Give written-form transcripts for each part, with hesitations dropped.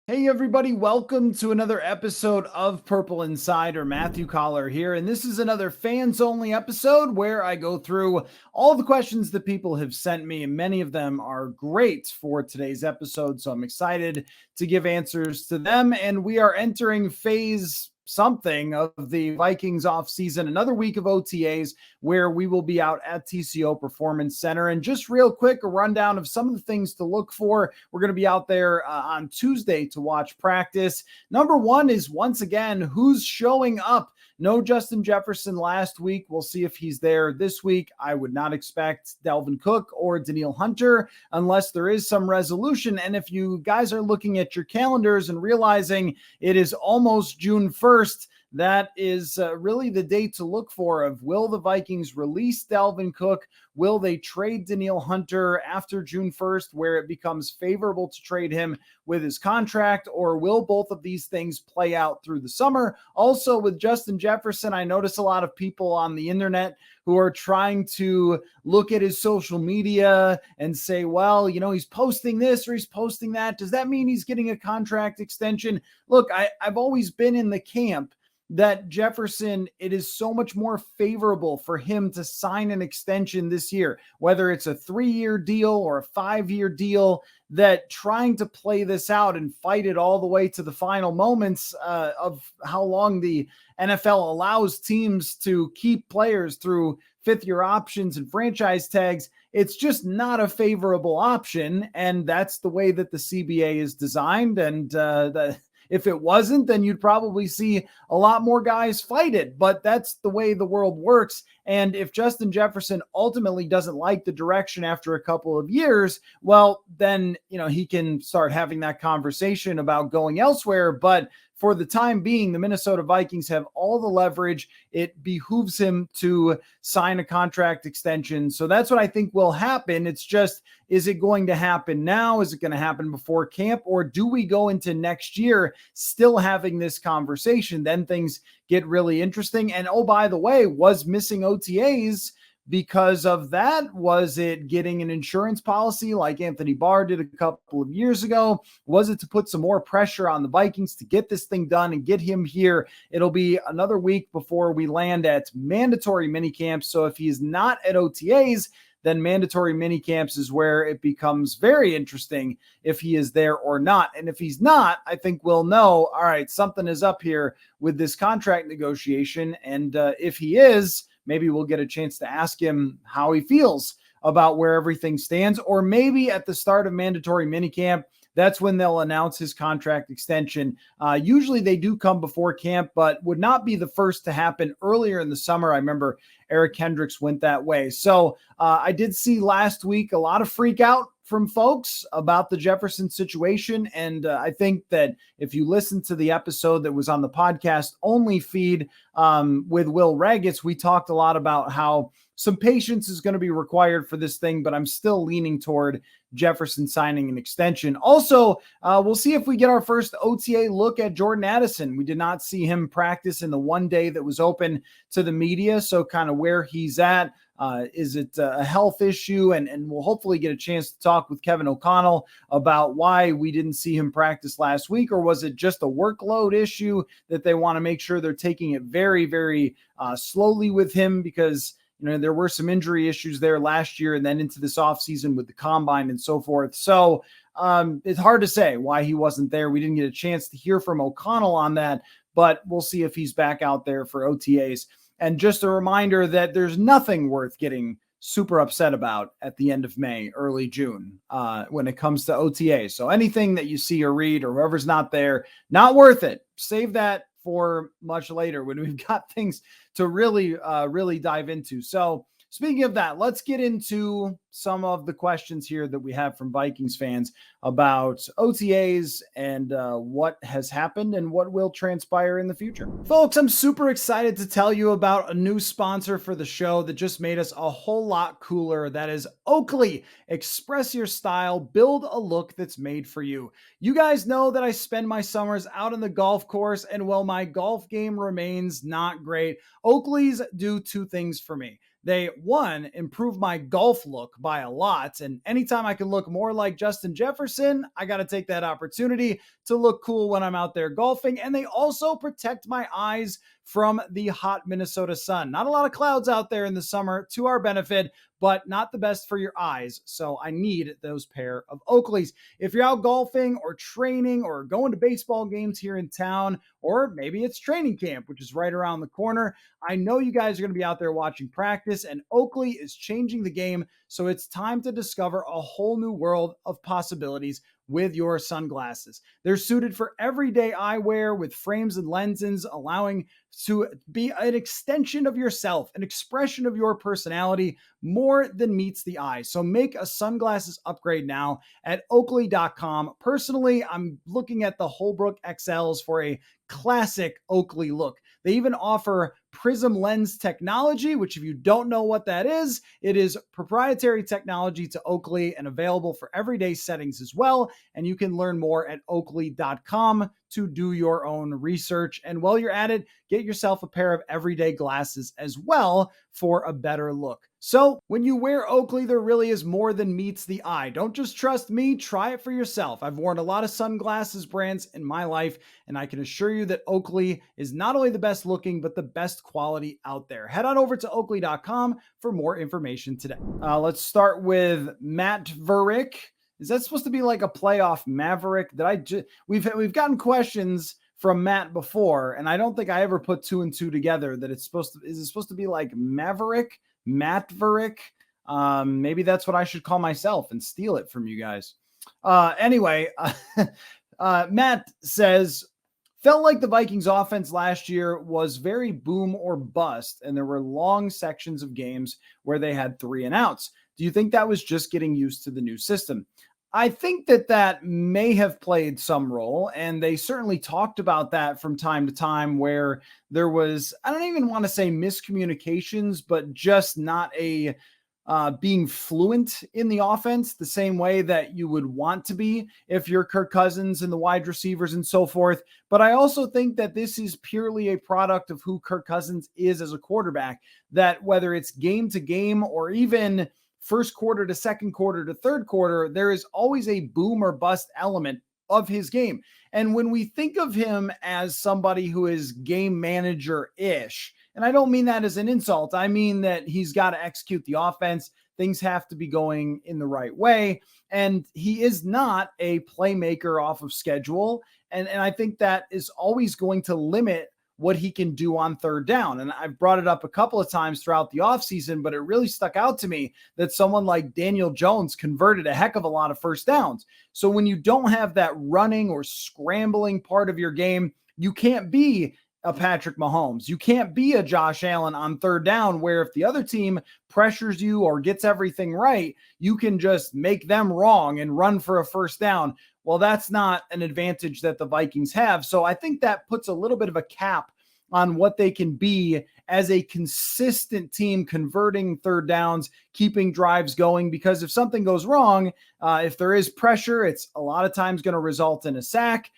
Hey everybody, welcome to another episode of Purple Insider. Matthew Coller here, and this is another fans-only episode where I go through all the questions that people have sent me, and many of them are great for today's episode, so I'm excited to give answers to them, and we are entering phase something of the Vikings offseason, another week of OTAs where we will be out at TCO Performance Center. And just real quick, a rundown of some of the things to look for. We're going to be out there on Tuesday to watch practice. Number one is, once again, who's showing up. No Justin Jefferson last week. We'll see if he's there this week. I would not expect Dalvin Cook or Danielle Hunter unless there is some resolution. And if you guys are looking at your calendars and realizing it is almost June 1st, that is really the date to look for of, will the Vikings release Dalvin Cook? Will they trade Danielle Hunter after June 1st, where it becomes favorable to trade him with his contract? Or will both of these things play out through the summer? Also, with Justin Jefferson, I notice a lot of people on the internet who are trying to look at his social media and say, well, you know, he's posting this or he's posting that. Does that mean he's getting a contract extension? Look, I've always been in the camp that Jefferson, it is so much more favorable for him to sign an extension this year, whether it's a 3-year deal or a 5-year deal, that trying to play this out and fight it all the way to the final moments of how long the NFL allows teams to keep players through 5th-year options and franchise tags, it's just not a favorable option. And that's the way that the CBA is designed. And if it wasn't, then you'd probably see a lot more guys fight it. But that's the way the world works. And if Justin Jefferson ultimately doesn't like the direction after a couple of years, well, then, you know, he can start having that conversation about going elsewhere. But for the time being, the Minnesota Vikings have all the leverage. It behooves him to sign a contract extension. So that's what I think will happen. It's just, is it going to happen now? Is it going to happen before camp? Or do we go into next year still having this conversation? Then things get really interesting. And oh, by the way, was missing OTAs because of that? Was it getting an insurance policy like Anthony Barr did a couple of years ago? Was it to put some more pressure on the Vikings to get this thing done and get him here? It'll be another week before we land at mandatory minicamps. So if he's not at OTAs, then mandatory minicamps is where it becomes very interesting if he is there or not. And if he's not, I think we'll know, all right, something is up here with this contract negotiation. And if he is, maybe we'll get a chance to ask him how he feels about where everything stands. Or maybe at the start of mandatory minicamp, that's when they'll announce his contract extension. Usually they do come before camp, but would not be the first to happen earlier in the summer. I remember Eric Hendricks went that way. So I did see last week a lot of freak out from folks about the Jefferson situation. And I think that if you listen to the episode that was on the podcast only feed with Will Raggets, we talked a lot about how some patience is going to be required for this thing, but I'm still leaning toward Jefferson signing an extension. Also, we'll see if we get our first OTA look at Jordan Addison. We did not see him practice in the one day that was open to the media, so kind of where he's at. Is it a health issue? And we'll hopefully get a chance to talk with Kevin O'Connell about why we didn't see him practice last week, or was it just a workload issue that they want to make sure they're taking it very, very slowly with him, because you know, there were some injury issues there last year and then into this offseason with the combine and so forth. So it's hard to say why he wasn't there. We didn't get a chance to hear from O'Connell on that, but we'll see if he's back out there for OTAs. And just a reminder that there's nothing worth getting super upset about at the end of May, early June, when it comes to OTAs. So anything that you see or read or whoever's not there, not worth it. Save that for much later when we've got things to really dive into. So speaking of that, let's get into some of the questions here that we have from Vikings fans about OTAs and what has happened and what will transpire in the future. Folks, I'm super excited to tell you about a new sponsor for the show that just made us a whole lot cooler. That is Oakley. Express your style, build a look that's made for you. You guys know that I spend my summers out on the golf course, and while my golf game remains not great, Oakley's do two things for me. They, one, improve my golf look by a lot. And anytime I can look more like Justin Jefferson, I got to take that opportunity to look cool when I'm out there golfing. And they also protect my eyes from the hot Minnesota sun. Not a lot of clouds out there in the summer, to our benefit, but not the best for your eyes. So I need those pair of Oakleys. If you're out golfing or training or going to baseball games here in town, or maybe it's training camp, which is right around the corner, I know you guys are going to be out there watching practice, and Oakley is changing the game. So it's time to discover a whole new world of possibilities with your sunglasses. They're suited for everyday eyewear with frames and lenses, allowing to be an extension of yourself, an expression of your personality more than meets the eye. So make a sunglasses upgrade now at Oakley.com. Personally, I'm looking at the Holbrook XLs for a classic Oakley look. They even offer prism lens technology, which if you don't know what that is, it is proprietary technology to Oakley and available for everyday settings as well. And you can learn more at Oakley.com to do your own research. And while you're at it, get yourself a pair of everyday glasses as well for a better look. So when you wear Oakley, there really is more than meets the eye. Don't just trust me, try it for yourself. I've worn a lot of sunglasses brands in my life, and I can assure you that Oakley is not only the best looking, but the best quality out there. Head on over to Oakley.com for more information today. Let's start with Matt Verick. Is that supposed to be like a playoff Maverick? We've gotten questions from Matt before, and I don't think I ever put two and two together that is it supposed to be like Maverick? Matt Verick. Maybe that's what I should call myself and steal it from you guys. Anyway, Matt says, felt like the Vikings offense last year was very boom or bust, and there were long sections of games where they had 3 and outs. Do you think that was just getting used to the new system? I think that may have played some role, and they certainly talked about that from time to time where there was, I don't even want to say miscommunications, but just not being fluent in the offense the same way that you would want to be if you're Kirk Cousins and the wide receivers and so forth. But I also think that this is purely a product of who Kirk Cousins is as a quarterback, that whether it's game to game or even first quarter to second quarter to third quarter, there is always a boom or bust element of his game. And when we think of him as somebody who is game manager-ish, and I don't mean that as an insult, I mean that he's got to execute the offense. Things have to be going in the right way. And he is not a playmaker off of schedule. And I think that is always going to limit what he can do on third down. And I've brought it up a couple of times throughout the offseason, but it really stuck out to me that someone like Daniel Jones converted a heck of a lot of first downs. So when you don't have that running or scrambling part of your game, you can't be a Patrick Mahomes. You can't be a Josh Allen on third down, where if the other team pressures you or gets everything right, you can just make them wrong and run for a first down. Well, that's not an advantage that the Vikings have. So I think that puts a little bit of a cap on what they can be as a consistent team, converting third downs, keeping drives going, because if something goes wrong, if there is pressure, it's a lot of times going to result in a sack.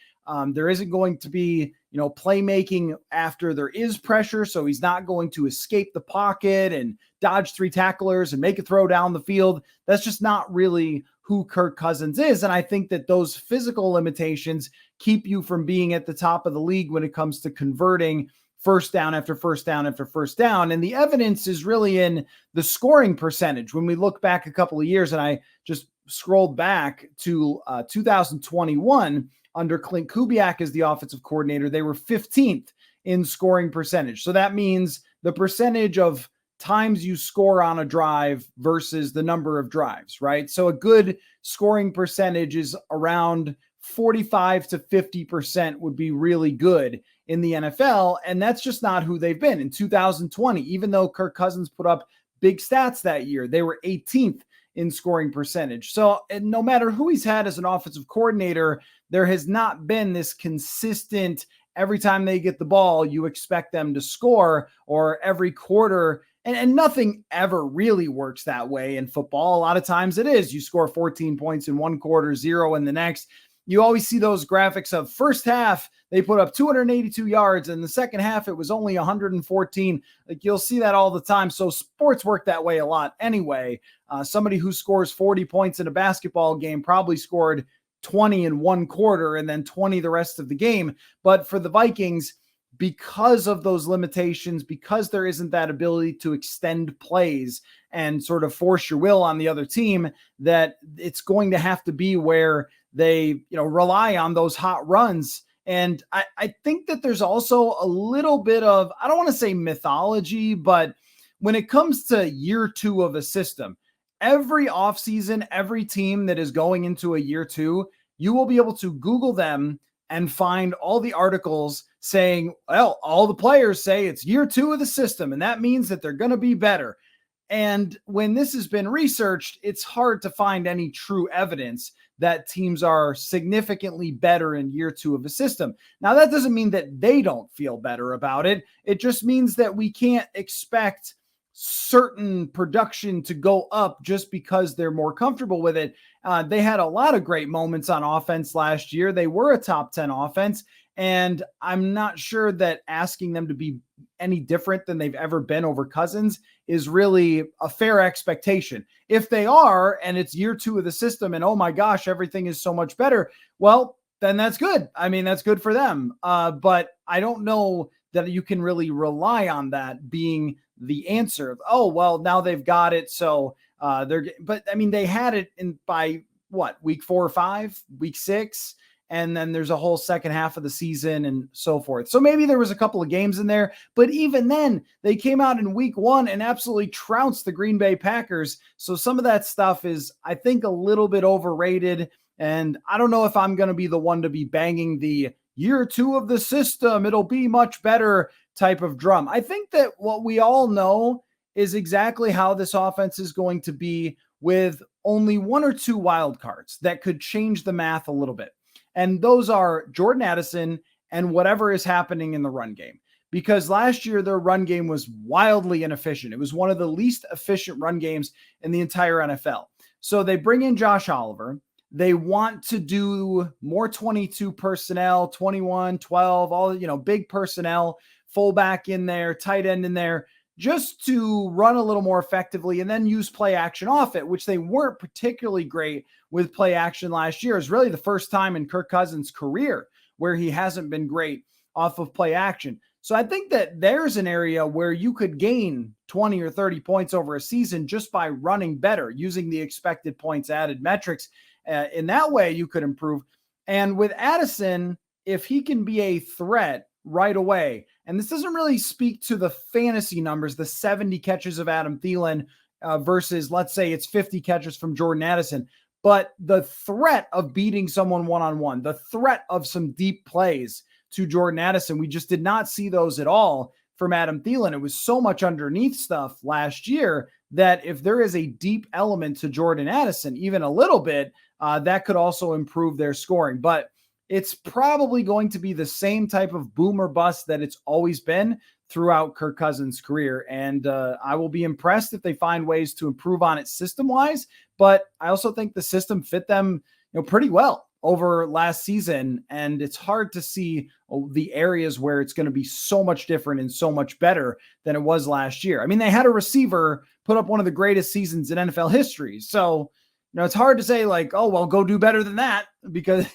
There isn't going to be, playmaking after there is pressure. So he's not going to escape the pocket and dodge 3 tacklers and make a throw down the field. That's just not really who Kirk Cousins is. And I think that those physical limitations keep you from being at the top of the league when it comes to converting first down after first down after first down. And the evidence is really in the scoring percentage. When we look back a couple of years, and I just scrolled back to 2021 under Clint Kubiak as the offensive coordinator, they were 15th in scoring percentage. So that means the percentage of times you score on a drive versus the number of drives, right? So a good scoring percentage is around 45 to 50% would be really good in the NFL. And that's just not who they've been. In 2020, even though Kirk Cousins put up big stats that year, they were 18th in scoring percentage. So no matter who he's had as an offensive coordinator, there has not been this consistent, every time they get the ball, you expect them to score, or every quarter. And nothing ever really works that way in football. A lot of times it is. You score 14 points in one quarter, 0 in the next. You always see those graphics of first half, they put up 282 yards. In the second half, it was only 114. Like, you'll see that all the time. So sports work that way a lot anyway. Somebody who scores 40 points in a basketball game probably scored 20 in one quarter and then 20 the rest of the game. But for the Vikings, because of those limitations, because there isn't that ability to extend plays and sort of force your will on the other team, that it's going to have to be where they, rely on those hot runs. And I think that there's also a little bit of, I don't want to say mythology, but when it comes to year two of a system, every offseason, every team that is going into a year two, you will be able to Google them and find all the articles saying, well, all the players say it's year two of the system, and that means that they're going to be better. And when this has been researched, it's hard to find any true evidence that teams are significantly better in year two of a system. Now, that doesn't mean that they don't feel better about it. It just means that we can't expect certain production to go up just because they're more comfortable with it. They had a lot of great moments on offense last year. They were a top 10 offense, and I'm not sure that asking them to be any different than they've ever been over Cousins is really a fair expectation. If they are, and it's year two of the system, and oh my gosh, everything is so much better, well, then that's good. I mean, that's good for them. But I don't know that you can really rely on that being the answer of, oh, well, now they've got it. So but I mean, they had it by what, week 4 or 5, week 6, and then there's a whole second half of the season and so forth. So maybe there was a couple of games in there, but even then they came out in week 1 and absolutely trounced the Green Bay Packers. So some of that stuff is, I think, a little bit overrated. And I don't know if I'm going to be the one to be banging the year two of the system, it'll be much better type of drum. I think that what we all know is exactly how this offense is going to be, with only 1 or 2 wild cards that could change the math a little bit. And those are Jordan Addison and whatever is happening in the run game. Because last year their run game was wildly inefficient. It was one of the least efficient run games in the entire NFL. So they bring in Josh Oliver. They want to do more 22 personnel, 21, 12, all, big personnel, fullback in there, tight end in there, just to run a little more effectively and then use play action off it, which they weren't particularly great with play action last year. It's really the first time in Kirk Cousins' career where he hasn't been great off of play action. So I think that there's an area where you could gain 20 or 30 points over a season just by running better, using the expected points added metrics. In that way, you could improve. And with Addison, if he can be a threat right away, and this doesn't really speak to the fantasy numbers, the 70 catches of Adam Thielen versus, let's say, it's 50 catches from Jordan Addison, but the threat of beating someone one-on-one, the threat of some deep plays to Jordan Addison, we just did not see those at all from Adam Thielen. It was so much underneath stuff last year that if there is a deep element to Jordan Addison, even a little bit, that could also improve their scoring. But it's probably going to be the same type of boom or bust that it's always been throughout Kirk Cousins' career. And I will be impressed if they find ways to improve on it system-wise. But I also think the system fit them, pretty well over last season. And it's hard to see the areas where it's going to be so much different and so much better than it was last year. I mean, they had a receiver put up one of the greatest seasons in NFL history. So, it's hard to say like, oh, well, go do better than that because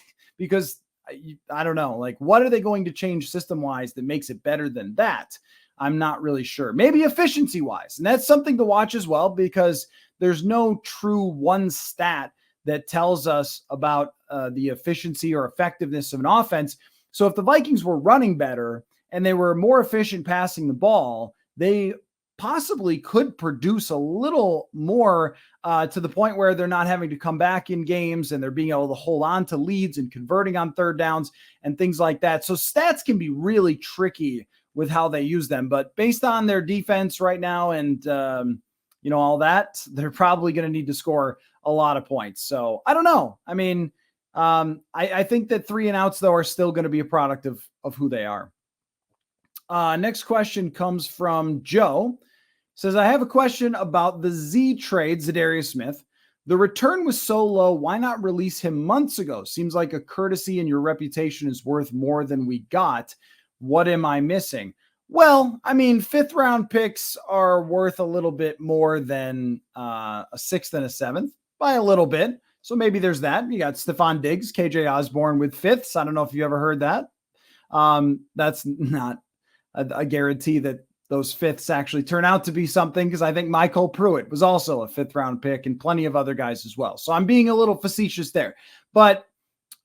I don't know, like, what are they going to change system-wise that makes it better than that? I'm not really sure. Maybe efficiency-wise. And that's something to watch as well, because there's no true one stat that tells us about the efficiency or effectiveness of an offense. So if the Vikings were running better and they were more efficient passing the ball, they possibly could produce a little more to the point where they're not having to come back in games and they're being able to hold on to leads and converting on third downs and things like that. So stats can be really tricky with how they use them, but based on their defense right now and, all that, they're probably going to need to score a lot of points. So I don't know. I mean, I think that 3 and outs though are still going to be a product of who they are. Next question comes from Joe. Says, I have a question about the Z trade, Darius Smith. The return was so low. Why not release him months ago? Seems like a courtesy and your reputation is worth more than we got. What am I missing? Well, I mean, 5th-round picks are worth a little bit more than a 6th and a 7th by a little bit. So maybe there's that. You got Stephon Diggs, KJ Osborne with 5ths. I don't know if you ever heard that. That's not a guarantee that those 5ths actually turn out to be something, because I think Michael Pruitt was also a 5th-round pick and plenty of other guys as well. So I'm being a little facetious there. But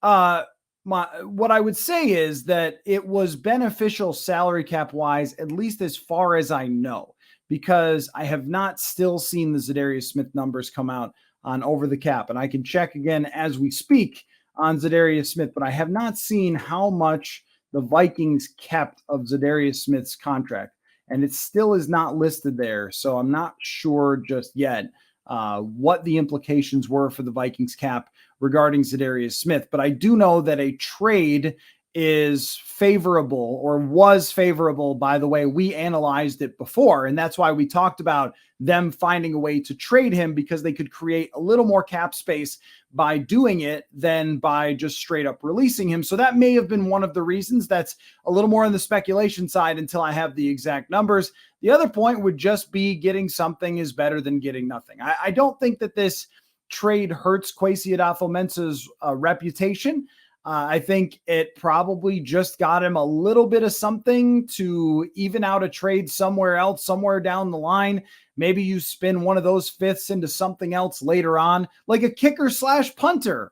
what I would say is that it was beneficial salary cap wise, at least as far as I know, because I have not still seen the Za'Darius Smith numbers come out on Over the Cap. And I can check again as we speak on Za'Darius Smith, but I have not seen how much the Vikings kept of Za'Darius Smith's contract. And it still is not listed there. So I'm not sure just yet what the implications were for the Vikings cap regarding Za'Darius Smith. But I do know that a trade is favorable, or was favorable, by the way. We analyzed it before, and that's why we talked about them finding a way to trade him, because they could create a little more cap space by doing it than by just straight up releasing him. So that may have been one of the reasons. That's a little more on the speculation side until I have the exact numbers. The other point would just be getting something is better than getting nothing. I don't think that this trade hurts Kwesi Adofo-Mensah's reputation. I think it probably just got him a little bit of something to even out a trade somewhere else, somewhere down the line. Maybe you spin one of those 5ths into something else later on, like a kicker / punter.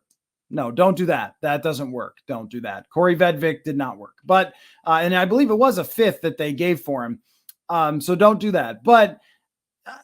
No, don't do that. That doesn't work. Don't do that. Corey Vedvik did not work. But, and I believe it was a 5th that they gave for him. So don't do that. But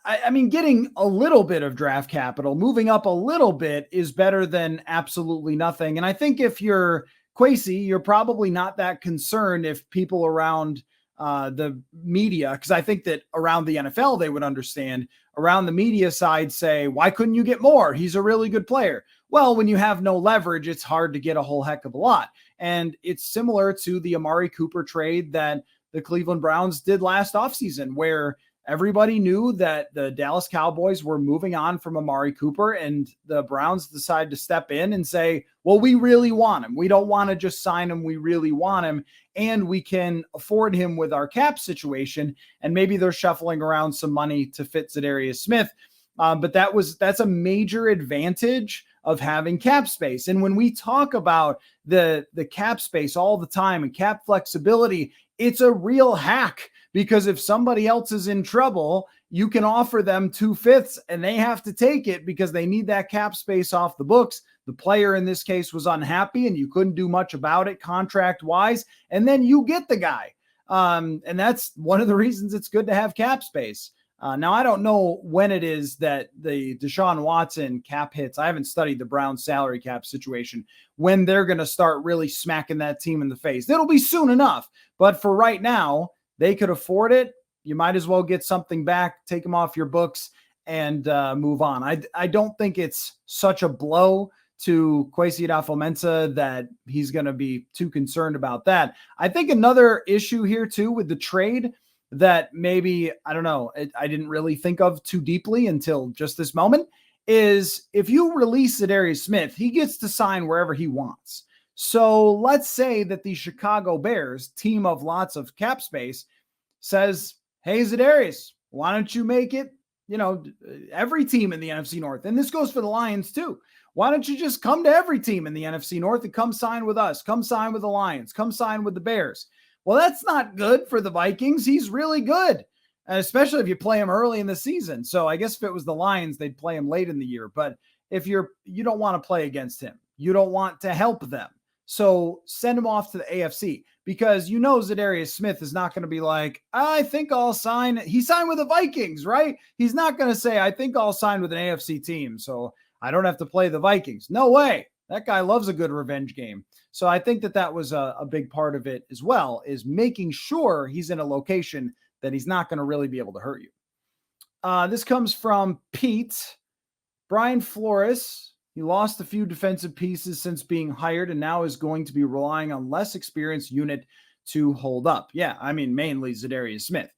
I mean, getting a little bit of draft capital, moving up a little bit, is better than absolutely nothing. And I think if you're Kwesi, you're probably not that concerned if people around the media, because I think that around the NFL, they would understand. Around the media side say, why couldn't you get more? He's a really good player. Well, when you have no leverage, it's hard to get a whole heck of a lot. And it's similar to the Amari Cooper trade that the Cleveland Browns did last offseason, where everybody knew that the Dallas Cowboys were moving on from Amari Cooper, and the Browns decided to step in and say, well, we really want him. We don't want to just sign him. We really want him, and we can afford him with our cap situation. And maybe they're shuffling around some money to fit Za'Darius Smith. But that's a major advantage of having cap space. And when we talk about the cap space all the time and cap flexibility, it's a real hack. Because if somebody else is in trouble, you can offer them 2 5ths and they have to take it because they need that cap space off the books. The player in this case was unhappy and you couldn't do much about it contract wise. And then you get the guy. And that's one of the reasons it's good to have cap space. Now, I don't know when it is that the Deshaun Watson cap hits. I haven't studied the Browns salary cap situation, when they're going to start really smacking that team in the face. It'll be soon enough. But for right now, they could afford it. You might as well get something back, take them off your books, and move on. I don't think it's such a blow to Kwesi Adofo-Mensah that he's going to be too concerned about that. I think another issue here too with the trade that maybe, I don't know, I didn't really think of too deeply until just this moment, is if you release Darius Smith, he gets to sign wherever he wants. So let's say that the Chicago Bears, team of lots of cap space, says, hey, Za'Darius, why don't you make it, every team in the NFC North? And this goes for the Lions too. Why don't you just come to every team in the NFC North and come sign with us? Come sign with the Lions. Come sign with the Bears. Well, that's not good for the Vikings. He's really good, especially if you play him early in the season. So I guess if it was the Lions, they'd play him late in the year. But if you don't want to play against him, you don't want to help them. So send him off to the AFC, because Za'Darius Smith is not going to be like, I think I'll sign. He signed with the Vikings, right? He's not going to say, I think I'll sign with an AFC team, so I don't have to play the Vikings. No way. That guy loves a good revenge game. So I think that was a big part of it as well, is making sure he's in a location that he's not going to really be able to hurt you. This comes from Pete. Brian Flores. He lost a few defensive pieces since being hired and now is going to be relying on less experienced unit to hold up. Yeah, I mean, mainly Za'Darius Smith.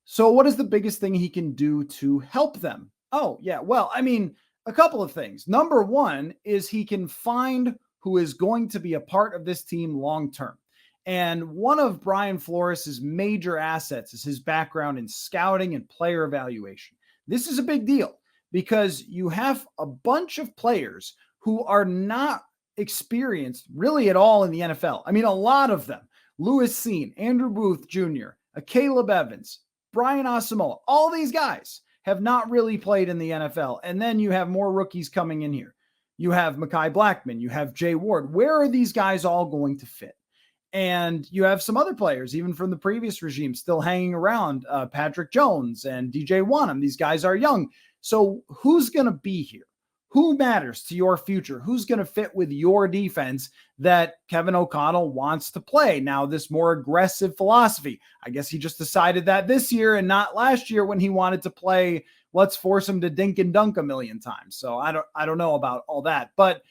So what is the biggest thing he can do to help them? Oh, yeah. Well, I mean, A couple of things. Number one is he can find who is going to be a part of this team long term. And one of Brian Flores' major assets is his background in scouting and player evaluation. This is a big deal because you have a bunch of players who are not experienced really at all in the NFL. I mean, a lot of them. Lewis Cine, Andrew Booth Jr., Caleb Evans, Brian Asamoah, all these guys have not really played in the NFL. And then you have more rookies coming in here. You have Mekhi Blackman, you have Jay Ward. Where are these guys all going to fit? And you have some other players, even from the previous regime, still hanging around, Patrick Jones and DJ Wanham. These guys are young. So who's going to be here? Who matters to your future? Who's going to fit with your defense that Kevin O'Connell wants to play? Now, this more aggressive philosophy, I guess he just decided that this year and not last year when he wanted to play, let's force him to dink and dunk a million times. So I don't know about all that, but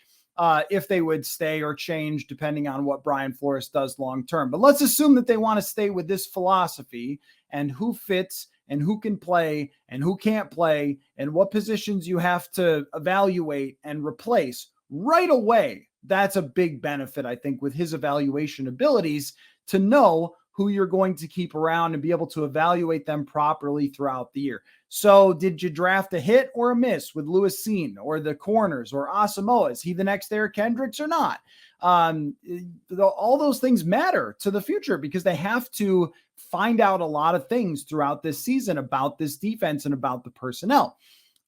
if they would stay or change depending on what Brian Flores does long term. But let's assume that they want to stay with this philosophy and who fits and who can play and who can't play and what positions you have to evaluate and replace right away. That's a big benefit, I think, with his evaluation abilities to know who you're going to keep around and be able to evaluate them properly throughout the year. So did you draft a hit or a miss with Lewis Cine or the corners or Asamoah? Is he the next Eric Kendricks or not? All those things matter to the future because they have to find out a lot of things throughout this season about this defense and about the personnel.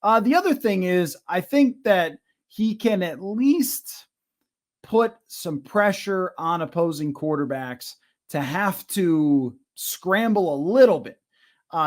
The other thing is, I think that he can at least put some pressure on opposing quarterbacks to have to scramble a little bit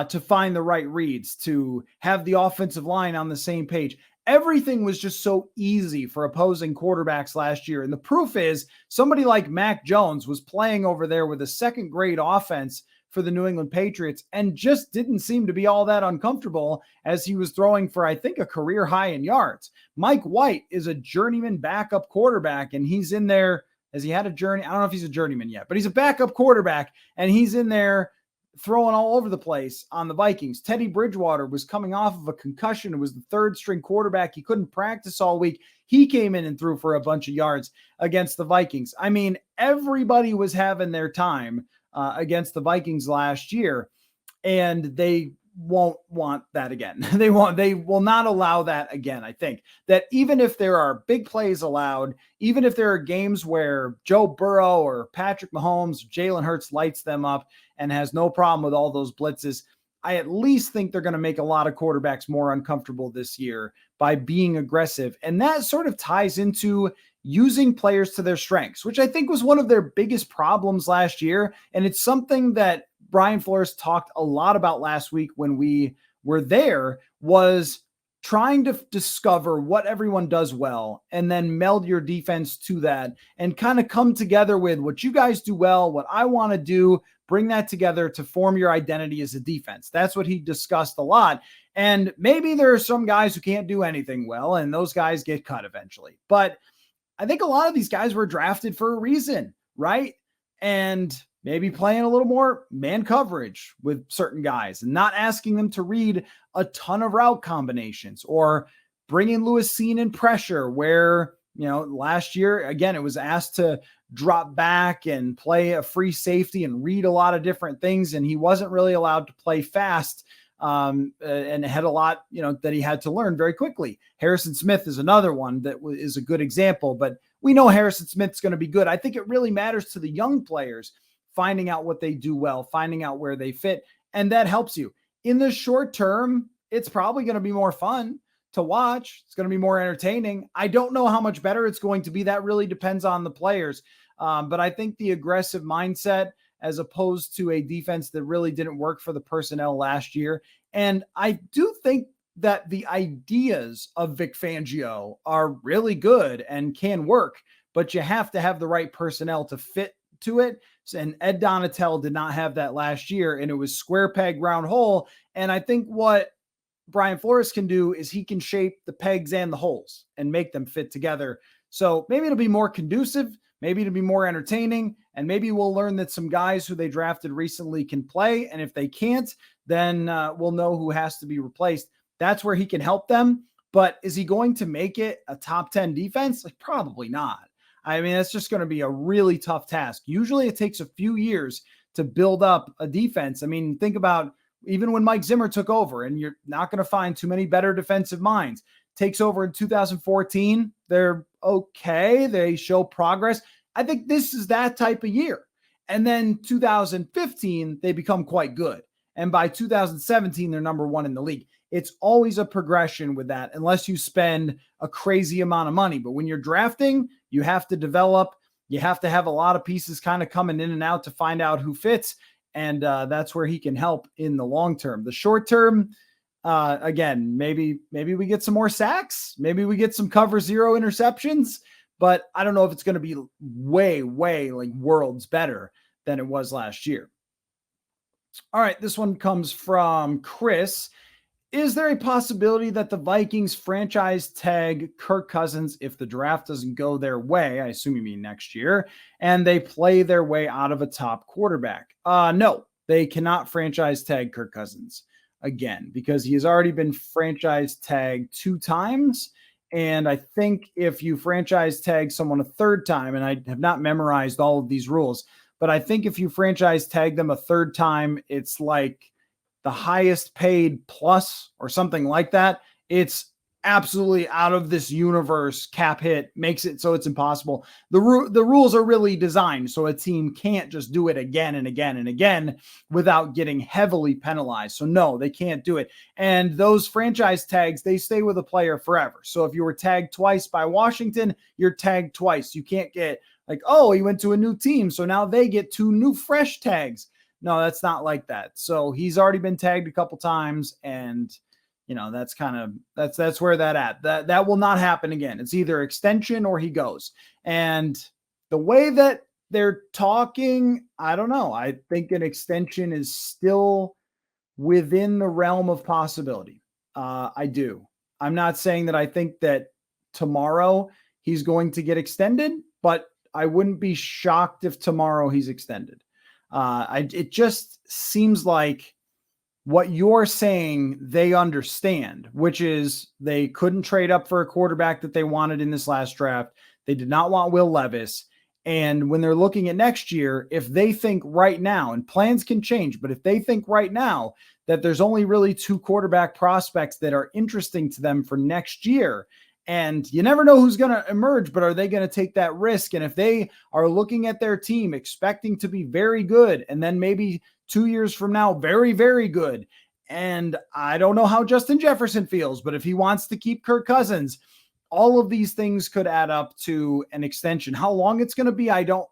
to find the right reads, to have the offensive line on the same page. Everything was just so easy for opposing quarterbacks last year. And the proof is somebody like Mac Jones was playing over there with a second grade offense for the New England Patriots and just didn't seem to be all that uncomfortable as he was throwing for, I think, a career high in yards. Mike White is a journeyman backup quarterback, and he's in there. Has he had a journey? I don't know if he's a journeyman yet, but he's a backup quarterback, and he's in there throwing all over the place on the Vikings. Teddy Bridgewater was coming off of a concussion. It was the third string quarterback. He couldn't practice all week. He came in and threw for a bunch of yards against the Vikings. I mean, everybody was having their time against the Vikings last year, and they won't want that again. They will not allow that again. I think that even if there are big plays allowed, even if there are games where Joe Burrow or Patrick Mahomes, Jalen Hurts lights them up and has no problem with all those blitzes, I at least think they're going to make a lot of quarterbacks more uncomfortable this year by being aggressive. And that sort of ties into using players to their strengths, which I think was one of their biggest problems last year. And it's something that Brian Flores talked a lot about last week when we were there, was trying to discover what everyone does well and then meld your defense to that and kind of come together with what you guys do well, what I want to do, bring that together to form your identity as a defense. That's what he discussed a lot. And maybe there are some guys who can't do anything well, and those guys get cut eventually. But I think a lot of these guys were drafted for a reason, right? And maybe playing a little more man coverage with certain guys and not asking them to read a ton of route combinations, or bringing Lewis Cine in pressure where, last year, again, it was asked to drop back and play a free safety and read a lot of different things. And he wasn't really allowed to play fast and had a lot, that he had to learn very quickly. Harrison Smith is another one that is a good example, but we know Harrison Smith's going to be good. I think it really matters to the young players finding out what they do well, finding out where they fit. And that helps you in the short term. It's probably going to be more fun to watch. It's going to be more entertaining. I don't know how much better it's going to be. That really depends on the players. But I think the aggressive mindset, as opposed to a defense that really didn't work for the personnel last year. And I do think that the ideas of Vic Fangio are really good and can work, but you have to have the right personnel to fit to it. And Ed Donatel did not have that last year, and it was square peg, round hole. And I think what Brian Flores can do is he can shape the pegs and the holes and make them fit together. So maybe it'll be more conducive. Maybe it'll be more entertaining, and maybe we'll learn that some guys who they drafted recently can play. And if they can't, then we'll know who has to be replaced. That's where he can help them. but is he going to make it a top 10 defense? Like, probably not. I mean, it's just going to be a really tough task. Usually it takes a few years to build up a defense. I mean, think about even when Mike Zimmer took over, and you're not going to find too many better defensive minds. Takes over in 2014. They're okay. They show progress. I think this is that type of year. And then 2015, they become quite good. And by 2017, they're number one in the league. It's always a progression with that, unless you spend a crazy amount of money. But when you're drafting, you have to develop. You have to have a lot of pieces kind of coming in and out to find out who fits. And that's where he can help in the long term. The short term, again, maybe we get some more sacks. Maybe we get some cover zero interceptions. But I don't know if it's going to be way like worlds better than it was last year. All right, this one comes from Chris. Is there a possibility that the Vikings franchise tag Kirk Cousins if the draft doesn't go their way? I assume you mean next year, and they play their way out of a top quarterback. No, they cannot franchise tag Kirk Cousins again because he has already been franchise tagged 2 times. And I think if you franchise tag someone a 3rd time, and I have not memorized all of these rules, but I think if you franchise tag them a 3rd time, it's like the highest paid plus or something like that. It's absolutely out of this universe cap hit, makes it so it's impossible. The rules are really designed so a team can't just do it again and again and again without getting heavily penalized. So no, they can't do it. And those franchise tags, they stay with a player forever. So if you were tagged twice by Washington, you're tagged twice. You can't get like, oh, he went to a new team, so now they get 2 new fresh tags. No, that's not like that. So he's already been tagged a couple times, and that's kind of that's where that will not happen again. It's either extension or he goes. And the way that they're talking, I don't know. I think an extension is still within the realm of possibility. I do. I'm not saying that I think that tomorrow he's going to get extended, but I wouldn't be shocked if tomorrow he's extended. It just seems like what you're saying they understand, which is they couldn't trade up for a quarterback that they wanted in this last draft. They did not want Will Levis. And when they're looking at next year, if they think right now, and plans can change, but if they think right now that there's only really 2 quarterback prospects that are interesting to them for next year, and you never know who's going to emerge, but are they going to take that risk? And if they are looking at their team expecting to be very good, and then maybe 2 years from now, very, very good. And I don't know how Justin Jefferson feels, but if he wants to keep Kirk Cousins, all of these things could add up to an extension. How long it's going to be, I don't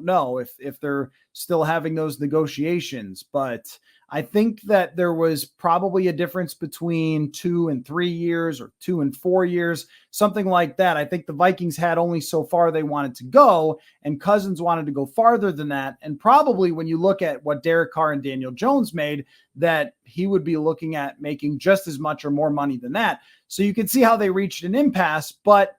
know if they're still having those negotiations, but I think that there was probably a difference between 2 and 3 years or 2 and 4 years, something like that. I think the Vikings had only so far they wanted to go, and Cousins wanted to go farther than that. And probably when you look at what Derek Carr and Daniel Jones made, that he would be looking at making just as much or more money than that. So you can see how they reached an impasse. But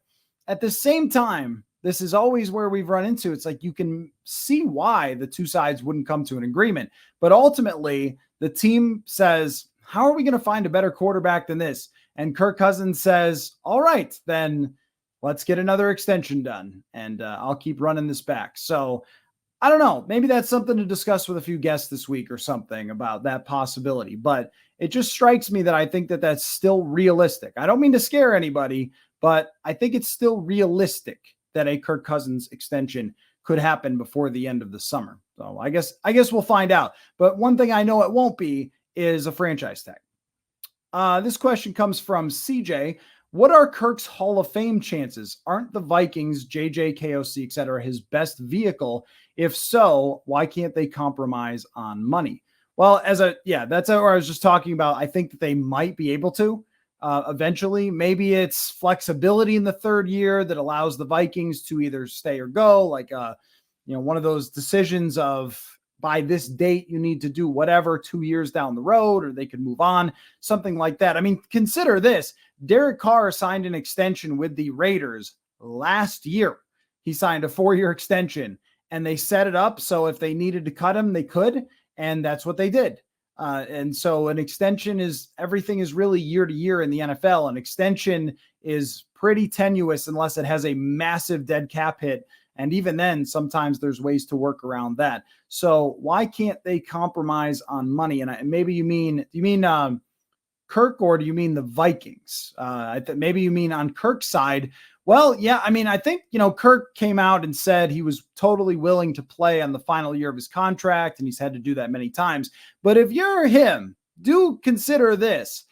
at the same time, this is always where we've run into. It's like you can see why the 2 sides wouldn't come to an agreement. But ultimately, the team says, how are we going to find a better quarterback than this? And Kirk Cousins says, all right, then let's get another extension done. And I'll keep running this back. So I don't know. Maybe that's something to discuss with a few guests this week or something about that possibility. But it just strikes me that I think that that's still realistic. I don't mean to scare anybody, but I think it's still realistic that a Kirk Cousins extension could happen before the end of the summer. So I guess we'll find out. But one thing I know it won't be is a franchise tag. This question comes from CJ. What are Kirk's Hall of Fame chances? Aren't the Vikings, JJ, KOC, etc., his best vehicle? If so, why can't they compromise on money? Well, that's what I was just talking about. I think that they might be able to. Eventually, maybe it's flexibility in the 3rd year that allows the Vikings to either stay or go, like one of those decisions of by this date you need to do whatever 2 years down the road, or they could move on, something like that. I mean, consider this: Derek Carr signed an extension with the Raiders last year. He signed a 4-year extension, and they set it up so if they needed to cut him, they could, and that's what they did. And so an extension everything is really year to year in the NFL. An extension is pretty tenuous unless it has a massive dead cap hit. And even then, sometimes there's ways to work around that. So why can't they compromise on money? And maybe you mean Kirk, or do you mean the Vikings? Maybe you mean on Kirk's side. Well, yeah, I mean, I think, Kirk came out and said he was totally willing to play on the final year of his contract, and he's had to do that many times. But if you're him, do consider this.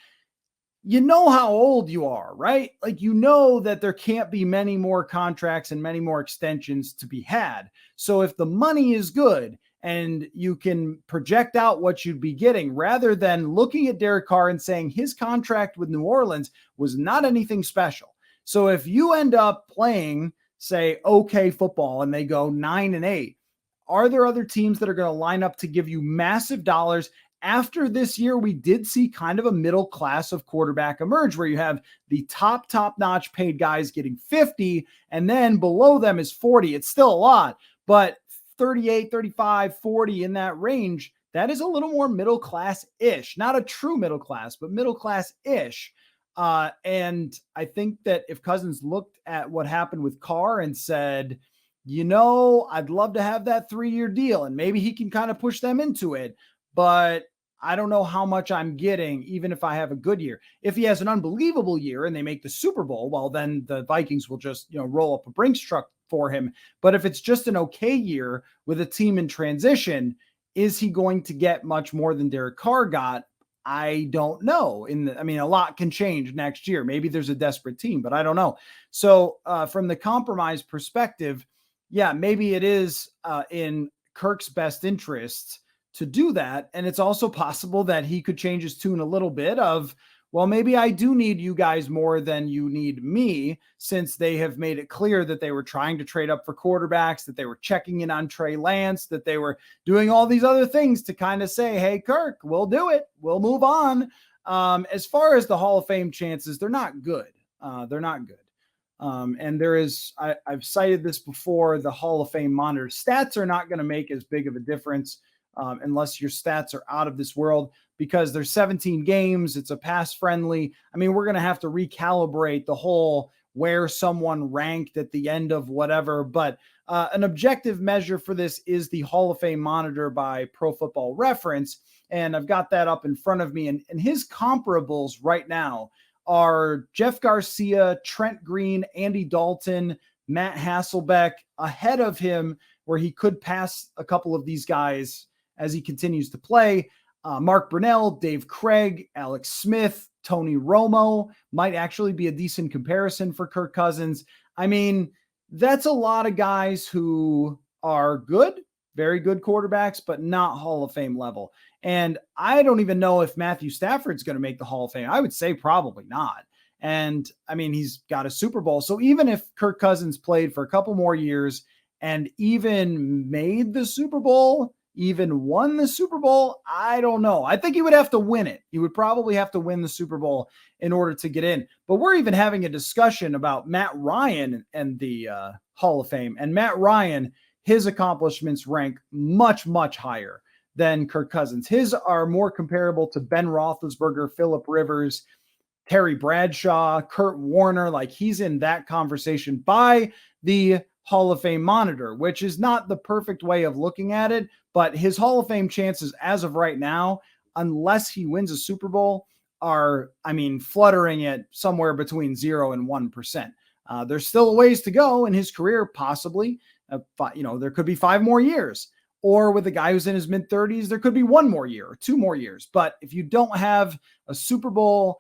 You know how old you are, right? Like, you know that there can't be many more contracts and many more extensions to be had. So if the money is good and you can project out what you'd be getting, rather than looking at Derek Carr and saying his contract with New Orleans was not anything special. So if you end up playing, say, okay football, and they go 9-8, are there other teams that are going to line up to give you massive dollars? After this year, we did see kind of a middle class of quarterback emerge, where you have the top-notch paid guys getting 50, and then below them is 40. It's still a lot, but 38, 35, 40 in that range, that is a little more middle class-ish. Not a true middle class, but middle class-ish. And I think that if Cousins looked at what happened with Carr and said, I'd love to have that 3-year deal, and maybe he can kind of push them into it, but I don't know how much I'm getting, even if I have a good year. If he has an unbelievable year and they make the Super Bowl, well, then the Vikings will just, roll up a Brinks truck for him. But if it's just an okay year with a team in transition, is he going to get much more than Derek Carr got? I don't know. A lot can change next year. Maybe there's a desperate team, but I don't know. So from the compromise perspective, yeah, maybe it is in Kirk's best interest to do that. And it's also possible that he could change his tune a little bit of, well, maybe I do need you guys more than you need me, since they have made it clear that they were trying to trade up for quarterbacks, that they were checking in on Trey Lance, that they were doing all these other things to kind of say, hey, Kirk, we'll do it. We'll move on. As far as the Hall of Fame chances, they're not good. They're not good. And there is, I've cited this before, the Hall of Fame monitor. Stats are not going to make as big of a difference unless your stats are out of this world, because there's 17 games. It's a pass friendly. We're going to have to recalibrate the whole where someone ranked at the end of whatever. But an objective measure for this is the Hall of Fame monitor by Pro Football Reference. And I've got that up in front of me. And his comparables right now are Jeff Garcia, Trent Green, Andy Dalton, Matt Hasselbeck ahead of him, where he could pass a couple of these guys as he continues to play. Mark Brunell, Dave Craig, Alex Smith, Tony Romo might actually be a decent comparison for Kirk Cousins. That's a lot of guys who are good, very good quarterbacks, but not Hall of Fame level. And I don't even know if Matthew Stafford's going to make the Hall of Fame. I would say probably not. And he's got a Super Bowl. So even if Kirk Cousins played for a couple more years and even made the Super Bowl, even won the Super Bowl, I don't know. I think he would have to win it. He would probably have to win the Super Bowl in order to get in. But we're even having a discussion about Matt Ryan and the Hall of Fame. And Matt Ryan, his accomplishments rank much, much higher than Kirk Cousins. His are more comparable to Ben Roethlisberger, Phillip Rivers, Terry Bradshaw, Kurt Warner. Like, he's in that conversation by the Hall of Fame monitor, which is not the perfect way of looking at it, but his Hall of Fame chances as of right now, unless he wins a Super Bowl, are, fluttering at somewhere between 0 and 1%. There's still a ways to go in his career, possibly. There could be 5 more years. Or with a guy who's in his mid-30s, there could be 1 more year or 2 more years. But if you don't have a Super Bowl,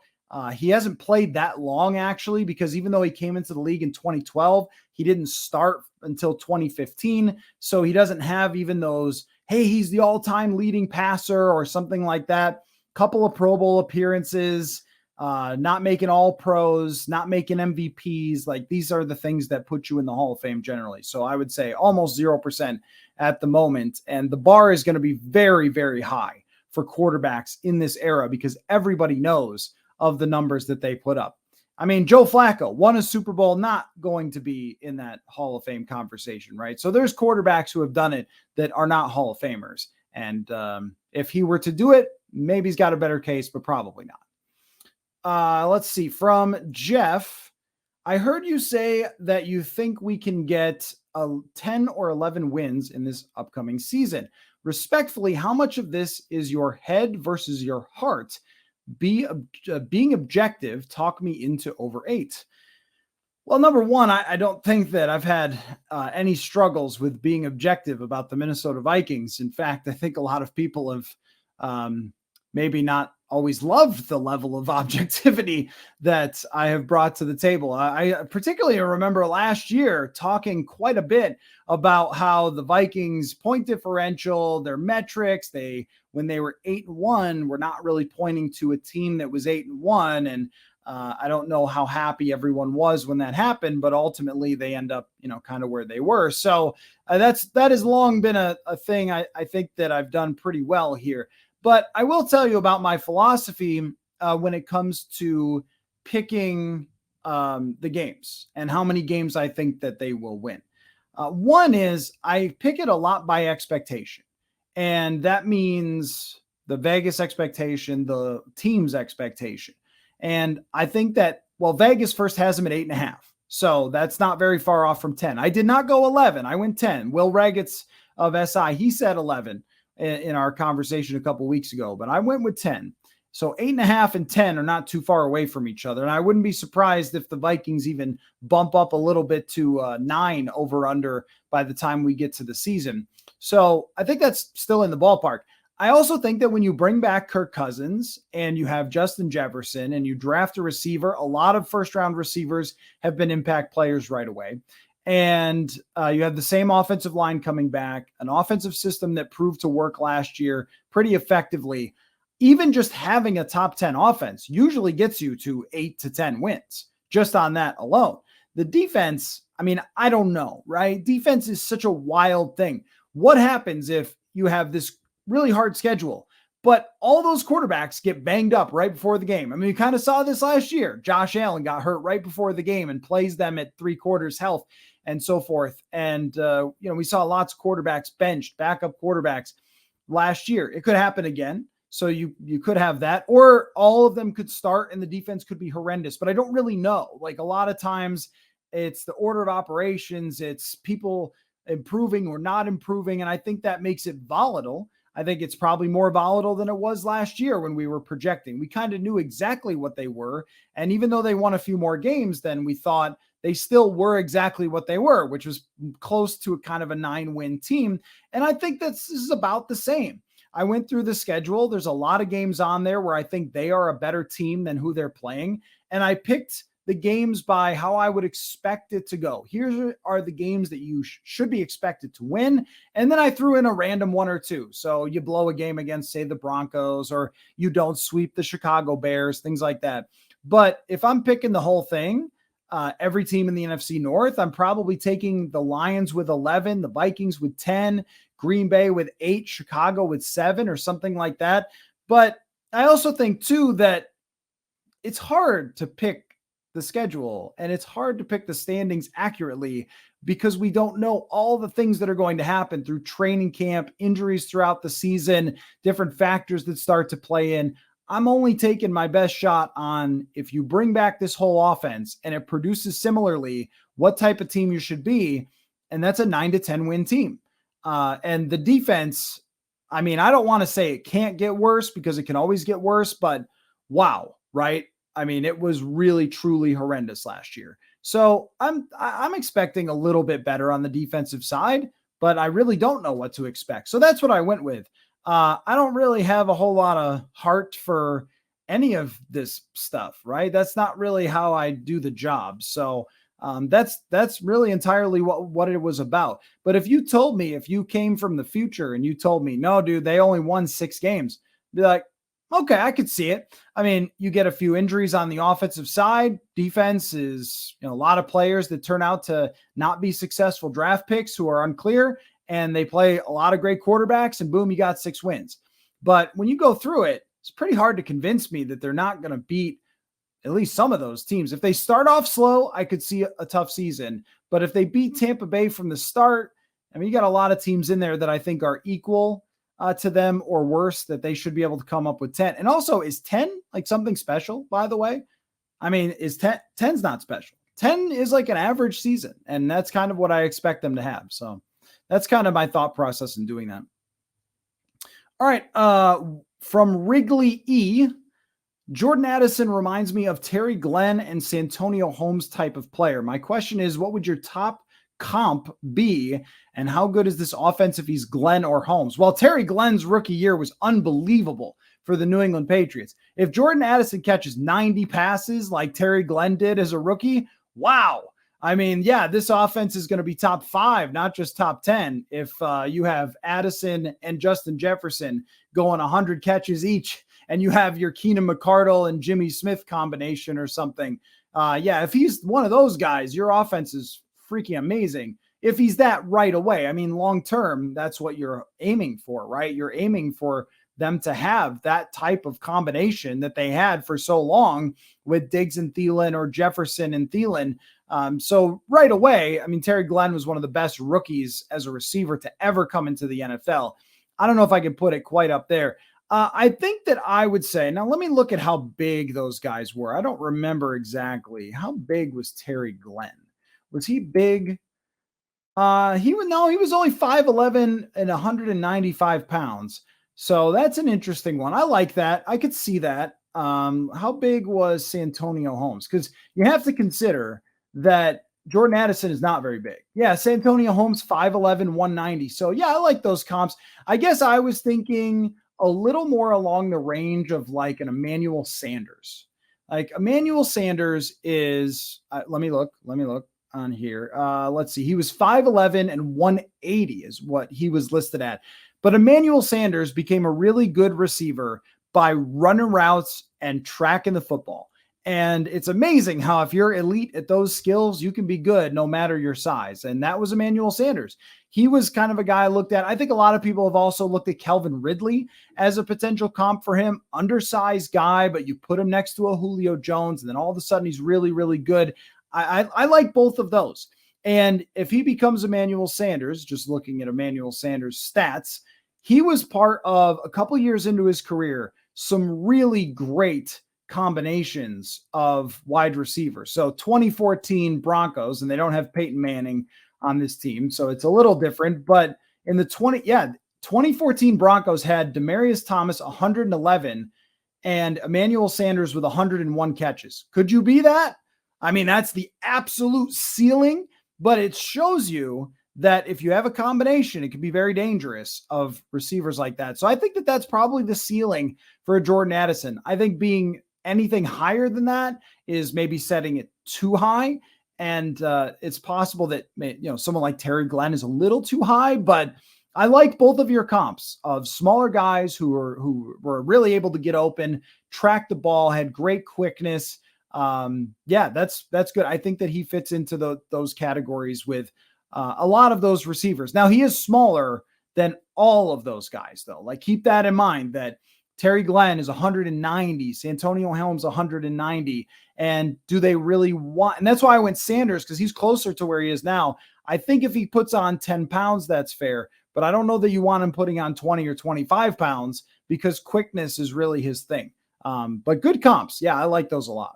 he hasn't played that long, actually, because even though he came into the league in 2012, he didn't start until 2015. So he doesn't have even those, hey, he's the all-time leading passer or something like that. Couple of Pro Bowl appearances, not making all pros, not making MVPs. Like, these are the things that put you in the Hall of Fame generally. So I would say almost 0% at the moment. And the bar is going to be very, very high for quarterbacks in this era, because everybody knows of the numbers that they put up. Joe Flacco won a Super Bowl, not going to be in that Hall of Fame conversation, right? So there's quarterbacks who have done it that are not Hall of Famers. And if he were to do it, maybe he's got a better case, but probably not. Let's see. From Jeff, I heard you say that you think we can get 10 or 11 wins in this upcoming season. Respectfully, how much of this is your head versus your heart? Being objective, talk me into over 8. Well, number one, I don't think that I've had any struggles with being objective about the Minnesota Vikings. In fact, I think a lot of people have maybe not always loved the level of objectivity that I have brought to the table. I particularly remember last year talking quite a bit about how the Vikings point differential, their metrics, when they were 8-1, were not really pointing to a team that was 8-1. And I don't know how happy everyone was when that happened, but ultimately they end up, kind of where they were. So that has long been a thing. I think that I've done pretty well here. But I will tell you about my philosophy when it comes to picking the games and how many games I think that they will win. One is I pick it a lot by expectation. And that means the Vegas expectation, the team's expectation. And I think that, Vegas first has them at 8.5. So that's not very far off from 10. I did not go 11. I went 10. Will Ragetz of SI, he said 11 in our conversation a couple weeks ago, but I went with 10. So 8.5 and 10 are not too far away from each other. And I wouldn't be surprised if the Vikings even bump up a little bit to 9 over under by the time we get to the season. So I think that's still in the ballpark. I also think that when you bring back Kirk Cousins and you have Justin Jefferson and you draft a receiver, a lot of first round receivers have been impact players right away. And you have the same offensive line coming back, an offensive system that proved to work last year pretty effectively. Even just having a top 10 offense usually gets you to 8 to 10 wins just on that alone. The defense, I don't know, right? Defense is such a wild thing. What happens if you have this really hard schedule, but all those quarterbacks get banged up right before the game? We kind of saw this last year. Josh Allen got hurt right before the game and plays them at 3/4 health and so forth. And, we saw lots of quarterbacks benched, backup quarterbacks last year. It could happen again. So you could have that, or all of them could start and the defense could be horrendous, but I don't really know. Like a lot of times it's the order of operations. It's people improving or not improving. And I think that makes it volatile. I think it's probably more volatile than it was last year when we were projecting. We kind of knew exactly what they were. And even though they won a few more games than we thought, they still were exactly what they were, which was close to a kind of a 9-win team. And I think this is about the same. I went through the schedule. There's a lot of games on there where I think they are a better team than who they're playing. And I picked the games by how I would expect it to go. Here are the games that you should be expected to win. And then I threw in a random 1 or 2. So you blow a game against, say, the Broncos, or you don't sweep the Chicago Bears, things like that. But if I'm picking the whole thing, every team in the NFC North, I'm probably taking the Lions with 11, the Vikings with 10, Green Bay with 8, Chicago with 7, or something like that. But I also think too that it's hard to pick the schedule and it's hard to pick the standings accurately because we don't know all the things that are going to happen through training camp, injuries throughout the season, different factors that start to play in. I'm only taking my best shot on if you bring back this whole offense and it produces similarly, what type of team you should be. And that's a 9 to 10 win team. And the defense, I don't want to say it can't get worse because it can always get worse, but wow, right? It was really, truly horrendous last year. So I'm expecting a little bit better on the defensive side, but I really don't know what to expect. So that's what I went with. I don't really have a whole lot of heart for any of this stuff, right? That's not really how I do the job. So that's really entirely what it was about. But if you came from the future and you told me, no, dude, they only won 6 games, I'd be like, okay, I could see it. You get a few injuries on the offensive side. Defense is, a lot of players that turn out to not be successful draft picks who are unclear, and they play a lot of great quarterbacks, and boom, you got 6 wins. But when you go through it, it's pretty hard to convince me that they're not going to beat at least some of those teams. If they start off slow, I could see a tough season. But if they beat Tampa Bay from the start, you got a lot of teams in there that I think are equal. to them or worse, that they should be able to come up with 10. And also, is 10 like something special, by the way? I mean, is 10's not special. 10 is like an average season, and that's kind of what I expect them to have. So that's kind of my thought process in doing that. All right. From Wrigley E, Jordan Addison reminds me of Terry Glenn and Santonio Holmes type of player. My question is, what would your top comp be, and how good is this offense if he's Glenn or Holmes? Well, Terry Glenn's rookie year was unbelievable for the New England Patriots. If Jordan Addison catches 90 passes like Terry Glenn did as a rookie, wow. I mean, yeah, this offense is going to be top 5, not just top 10. If you have Addison and Justin Jefferson going 100 catches each, and you have your Keenan McCardle and Jimmy Smith combination or something. Yeah, if he's one of those guys, your offense is freaking amazing. If he's that right away, I mean, long-term, that's what you're aiming for, right? You're aiming for them to have that type of combination that they had for so long with Diggs and Thielen, or Jefferson and Thielen. So right away, I mean, Terry Glenn was one of the best rookies as a receiver to ever come into the NFL. I don't know if I can put it quite up there. I think that I would say, now let me look at how big those guys were. I don't remember exactly. How big was Terry Glenn? Was he big? He was only 5'11" and 195 pounds. So that's an interesting one. I like that. I could see that. How big was Santonio Holmes? Because you have to consider that Jordan Addison is not very big. Yeah, Santonio Holmes, 5'11", 190. So yeah, I like those comps. I guess I was thinking a little more along the range of like an Emmanuel Sanders. Like Emmanuel Sanders is, let me look on here. Let's see. He was 5'11" and 180 is what he was listed at. But Emmanuel Sanders became a really good receiver by running routes and tracking the football. And it's amazing how if you're elite at those skills, you can be good no matter your size. And that was Emmanuel Sanders. He was kind of a guy I looked at. I think a lot of people have also looked at Calvin Ridley as a potential comp for him. Undersized guy, but you put him next to a Julio Jones, and then all of a sudden he's really, really good. I like both of those. And if he becomes Emmanuel Sanders, just looking at Emmanuel Sanders' stats, he was part of, a couple years into his career, some really great combinations of wide receivers. So 2014 Broncos, and they don't have Peyton Manning on this team, so it's a little different. But in the 2014 Broncos had Demaryius Thomas 111 and Emmanuel Sanders with 101 catches. Could you be that? I mean, that's the absolute ceiling, but it shows you that if you have a combination, it can be very dangerous of receivers like that. So I think that that's probably the ceiling for Jordan Addison. I think being anything higher than that is maybe setting it too high. And it's possible that, someone like Terry Glenn is a little too high, but I like both of your comps of smaller guys who were really able to get open, track the ball, had great quickness. Yeah, that's good. I think that he fits into those categories with a lot of those receivers. Now, he is smaller than all of those guys, though. Like, keep that in mind, that Terry Glenn is 190, Santonio Holmes 190. And do they really want, and that's why I went Sanders, because he's closer to where he is now. I think if he puts on 10 pounds, that's fair. But I don't know that you want him putting on 20 or 25 pounds, because quickness is really his thing. But good comps. Yeah, I like those a lot.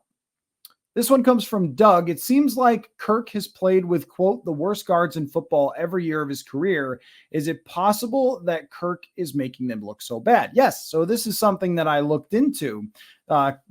This one comes from Doug. It seems like Kirk has played with, quote, the worst guards in football every year of his career. Is it possible that Kirk is making them look so bad? Yes. So this is something that I looked into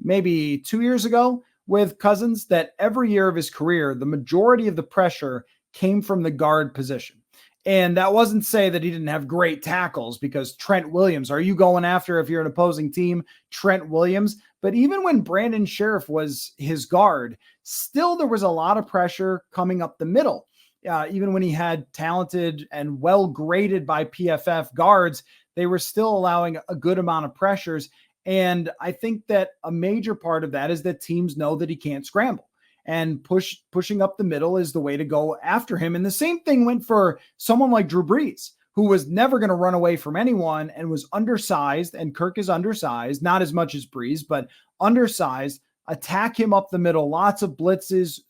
maybe 2 years ago with Cousins, that every year of his career, the majority of the pressure came from the guard position. And that wasn't to say that he didn't have great tackles, because Trent Williams, are you going after, if you're an opposing team, Trent Williams? But even when Brandon Sheriff was his guard, still there was a lot of pressure coming up the middle. Even when he had talented and well graded by PFF guards, they were still allowing a good amount of pressures. And I think that a major part of that is that teams know that he can't scramble. And pushing up the middle is the way to go after him. And the same thing went for someone like Drew Brees, who was never going to run away from anyone and was undersized. And Kirk is undersized, not as much as Brees, but undersized. Attack him up the middle, lots of blitzes,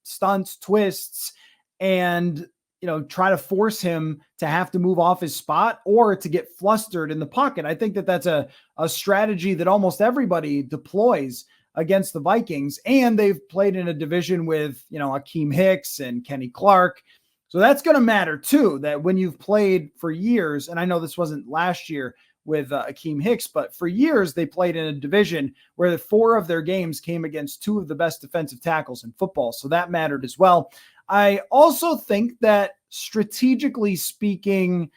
stunts, twists. And try to force him to have to move off his spot or to get flustered in the pocket. I think that that's a strategy that almost everybody deploys against the Vikings, and they've played in a division with, Akeem Hicks and Kenny Clark. So that's going to matter too, that when you've played for years, and I know this wasn't last year with Akeem Hicks, but for years they played in a division where 4 of their games came against 2 of the best defensive tackles in football. So that mattered as well. I also think that strategically speaking,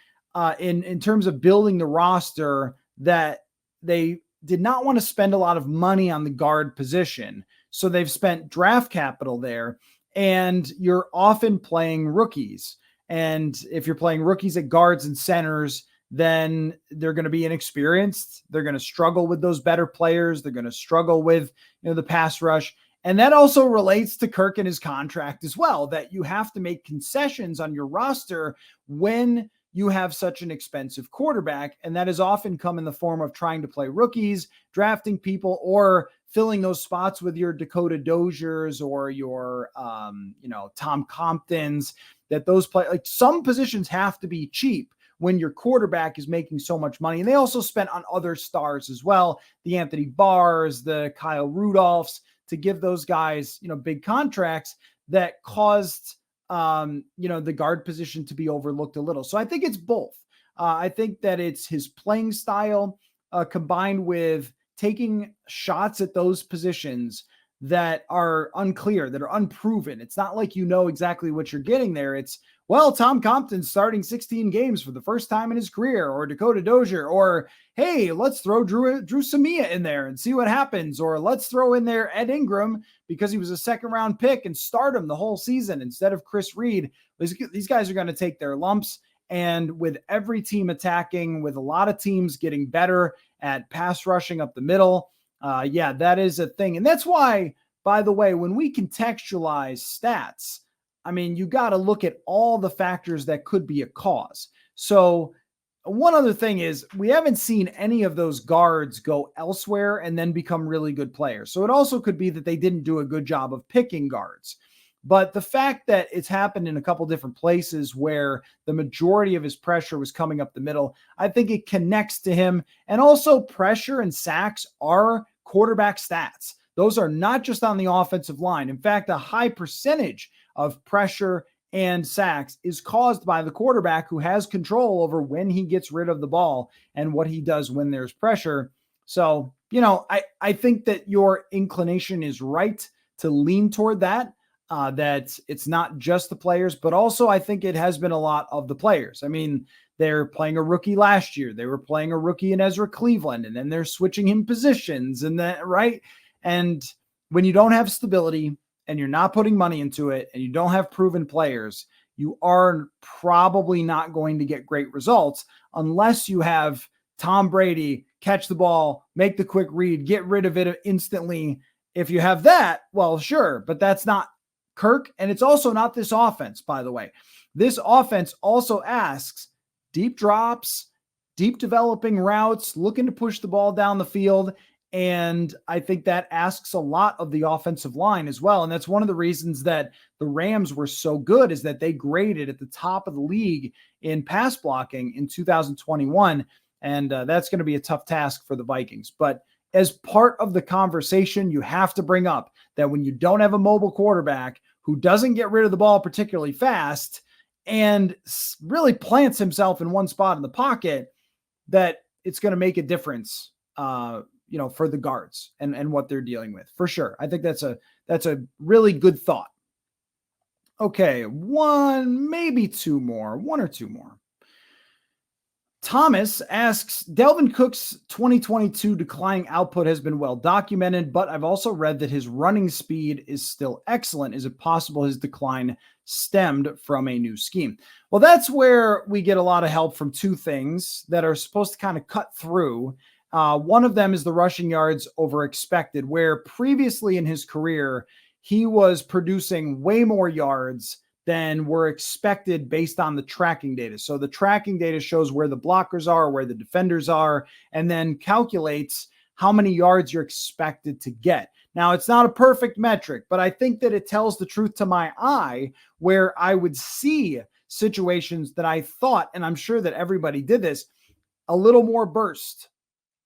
in terms of building the roster, that they did not want to spend a lot of money on the guard position. So they've spent draft capital there, and you're often playing rookies. And if you're playing rookies at guards and centers, then they're going to be inexperienced. They're going to struggle with those better players. They're going to struggle with, the pass rush. And that also relates to Kirk and his contract as well, that you have to make concessions on your roster when you have such an expensive quarterback. And that has often come in the form of trying to play rookies, drafting people, or filling those spots with your Dakota Doziers or your, Tom Comptons, that those play, like, some positions have to be cheap when your quarterback is making so much money. And they also spent on other stars as well, the Anthony Barrs, the Kyle Rudolphs, to give those guys, big contracts that caused, the guard position to be overlooked a little. So I think it's both. I think that it's his playing style combined with taking shots at those positions that are unclear, that are unproven. It's not like exactly what you're getting there. It's, well, Tom Compton's starting 16 games for the first time in his career, or Dakota Dozier, or, hey, let's throw Drew Samia in there and see what happens, or let's throw in there Ed Ingram because he was a second-round pick and start him the whole season instead of Chris Reed. These guys are going to take their lumps, and with every team attacking, with a lot of teams getting better at pass rushing up the middle, that is a thing. And that's why, by the way, when we contextualize stats, you got to look at all the factors that could be a cause. So one other thing is, we haven't seen any of those guards go elsewhere and then become really good players. So it also could be that they didn't do a good job of picking guards. But the fact that it's happened in a couple different places where the majority of his pressure was coming up the middle, I think it connects to him. And also, pressure and sacks are quarterback stats. Those are not just on the offensive line. In fact, a high percentage of pressure and sacks is caused by the quarterback, who has control over when he gets rid of the ball and what he does when there's pressure. So, I think that your inclination is right to lean toward that, that it's not just the players, but also I think it has been a lot of the players. They're playing a rookie last year. They were playing a rookie in Ezra Cleveland, and then they're switching him positions, and that, right? And when you don't have stability and you're not putting money into it and you don't have proven players, you are probably not going to get great results unless you have Tom Brady catch the ball, make the quick read, get rid of it instantly. If you have that, well, sure, but that's not Kirk. And it's also not this offense, by the way. This offense also asks deep drops, deep developing routes, looking to push the ball down the field. And I think that asks a lot of the offensive line as well. And that's one of the reasons that the Rams were so good, is that they graded at the top of the league in pass blocking in 2021. And that's going to be a tough task for the Vikings. But as part of the conversation, you have to bring up that when you don't have a mobile quarterback who doesn't get rid of the ball particularly fast and really plants himself in one spot in the pocket, that it's going to make a difference, for the guards and what they're dealing with, for sure. I think that's a really good thought. Okay. One or two more. Thomas asks, Dalvin Cook's 2022 declining output has been well documented, but I've also read that his running speed is still excellent. Is it possible his decline stemmed from a new scheme? Well, that's where we get a lot of help from two things that are supposed to kind of cut through. One of them is the rushing yards over expected, where previously in his career, he was producing way more yards than were expected based on the tracking data. So the tracking data shows where the blockers are, where the defenders are, and then calculates how many yards you're expected to get. Now, it's not a perfect metric, but I think that it tells the truth to my eye, where I would see situations that I thought, and I'm sure that everybody did this, a little more burst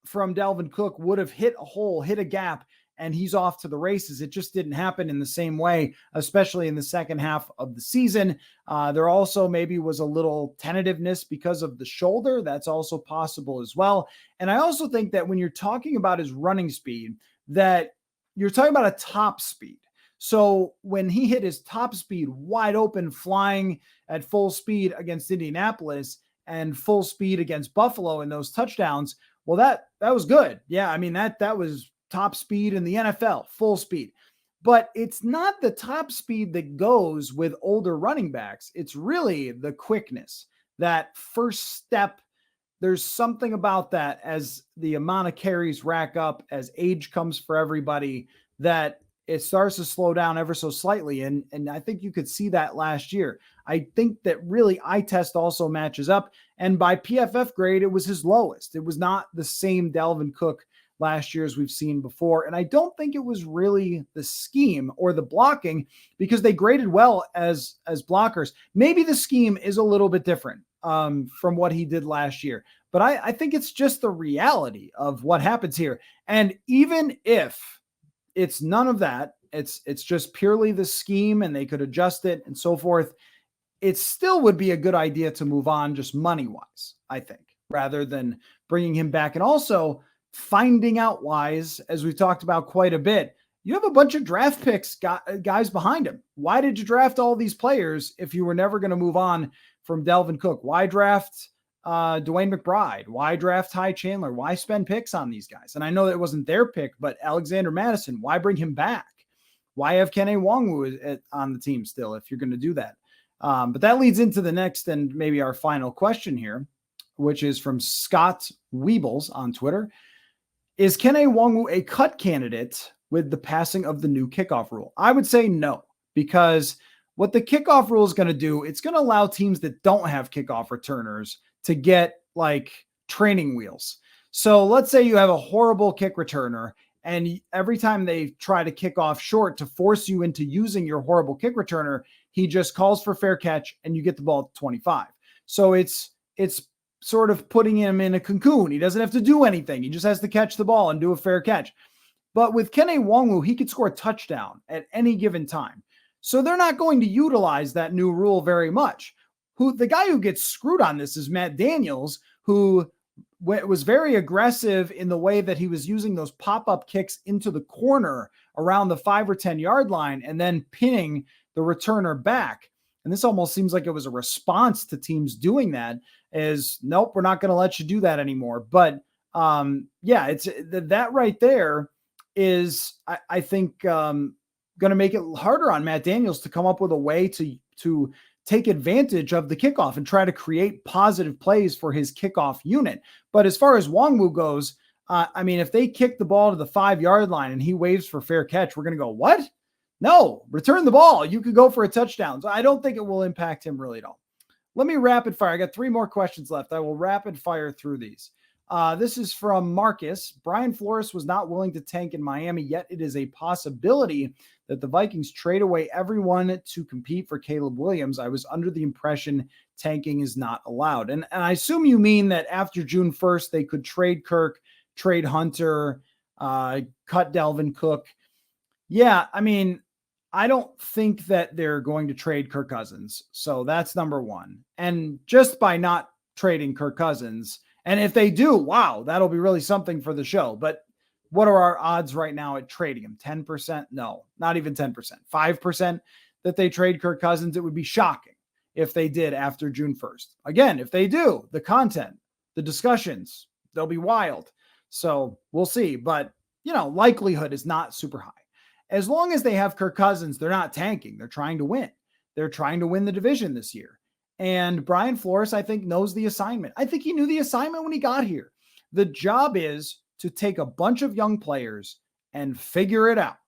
from Dalvin Cook would have hit a hole, hit a gap, and he's off to the races. It just didn't happen in the same way, especially in the second half of the season. There also maybe was a little tentativeness because of the shoulder. That's also possible as well. And I also think that when you're talking about his running speed, that you're talking about a top speed. So when he hit his top speed wide open, flying at full speed against Indianapolis and full speed against Buffalo in those touchdowns, well, that was good. Yeah, I mean, that was top speed in the NFL, full speed. But it's not the top speed that goes with older running backs. It's really the quickness, that first step. There's something about that as the amount of carries rack up, as age comes for everybody, that it starts to slow down ever so slightly. And I think you could see that last year. I think that really eye test also matches up. And by PFF grade, it was his lowest. It was not the same Dalvin Cook last year as we've seen before. And I don't think it was really the scheme or the blocking, because they graded well as blockers. Maybe the scheme is a little bit different from what he did last year. But I think it's just the reality of what happens here. And even if it's none of that, it's just purely the scheme and they could adjust it and so forth, it still would be a good idea to move on just money-wise, I think, rather than bringing him back. And also finding out wise, as we've talked about quite a bit, you have a bunch of draft picks, guys behind him. Why did you draft all these players if you were never going to move on from Dalvin Cook? Why draft Dwayne McBride? Why draft Ty Chandler? Why spend picks on these guys? And I know that it wasn't their pick, but Alexander Madison, why bring him back? Why have Kene Nwangwu on the team still if you're going to do that? But that leads into the next and maybe our final question here, which is from Scott Weebles on Twitter. Is Kene Nwangwu a cut candidate with the passing of the new kickoff rule? I would say no, because what the kickoff rule is going to do, it's going to allow teams that don't have kickoff returners to get like training wheels. So let's say you have a horrible kick returner, and every time they try to kick off short to force you into using your horrible kick returner, he just calls for fair catch and you get the ball at 25. So it's sort of putting him in a cocoon. He doesn't have to do anything. He just has to catch the ball and do a fair catch. But with Kene Nwangwu, he could score a touchdown at any given time. So they're not going to utilize that new rule very much. The guy who gets screwed on this is Matt Daniels, who was very aggressive in the way that he was using those pop-up kicks into the corner around the 5 or 10 yard line and then pinning the returner back. And this almost seems like it was a response to teams doing that, is nope, we're not going to let you do that anymore. But yeah, it's that right there is, I think, going to make it harder on Matt Daniels to come up with a way to take advantage of the kickoff and try to create positive plays for his kickoff unit. But as far as Nwangwu goes, I mean, if they kick the ball to the 5 yard line and he waves for fair catch, we're going to go, what? No, return the ball. You could go for a touchdown. So I don't think it will impact him really at all. Let me rapid fire. I got 3 more questions left. I will rapid fire through these. This is from Marcus. Brian Flores was not willing to tank in Miami, yet it is a possibility that the Vikings trade away everyone to compete for Caleb Williams. I was under the impression tanking is not allowed. And I assume you mean that after June 1st, they could trade Kirk, trade Hunter, cut Dalvin Cook. Yeah, I mean, I don't think that they're going to trade Kirk Cousins. So that's number one. And just by not trading Kirk Cousins, and if they do, wow, that'll be really something for the show. But what are our odds right now at trading him? 10%? No, not even 10%. 5% that they trade Kirk Cousins. It would be shocking if they did after June 1st. Again, if they do, the content, the discussions, they'll be wild. So we'll see. But, likelihood is not super high. As long as they have Kirk Cousins, they're not tanking. They're trying to win. They're trying to win the division this year. And Brian Flores, I think, knows the assignment. I think he knew the assignment when he got here. The job is to take a bunch of young players and figure it out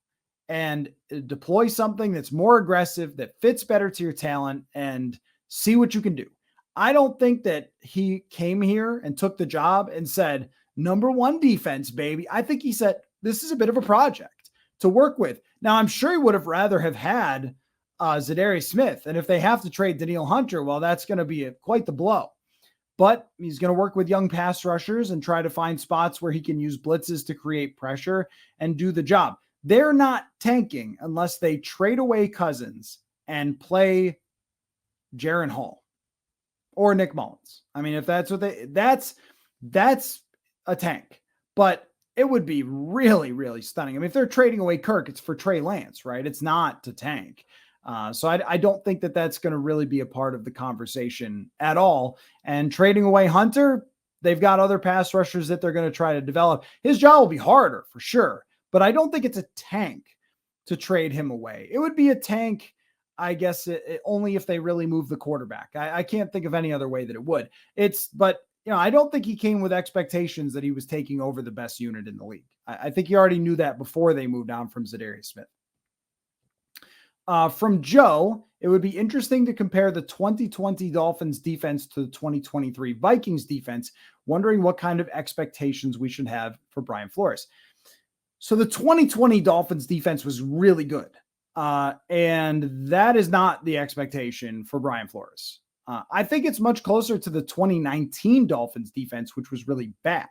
and deploy something that's more aggressive, that fits better to your talent, and see what you can do. I don't think that he came here and took the job and said, number one defense, baby. I think he said, this is a bit of a project to work with. Now, I'm sure he would have rather have had Za'Darius Smith. And if they have to trade Danielle Hunter, well, that's going to be quite the blow. But he's going to work with young pass rushers and try to find spots where he can use blitzes to create pressure and do the job. They're not tanking unless they trade away Cousins and play Jaron Hall or Nick Mullins. I mean, if that's what that's a tank. But it would be really, really stunning. I mean, if they're trading away Kirk, it's for Trey Lance, right? It's not to tank. So I don't think that that's going to really be a part of the conversation at all. And trading away Hunter, they've got other pass rushers that they're going to try to develop. His job will be harder for sure, but I don't think it's a tank to trade him away. It would be a tank, I guess, only if they really move the quarterback. I can't think of any other way that it would. But I don't think he came with expectations that he was taking over the best unit in the league. I think he already knew that before they moved on from Za'Darius Smith. From Joe, it would be interesting to compare the 2020 Dolphins defense to the 2023 Vikings defense, wondering what kind of expectations we should have for Brian Flores. So the 2020 Dolphins defense was really good. And that is not the expectation for Brian Flores. I think it's much closer to the 2019 Dolphins defense, which was really bad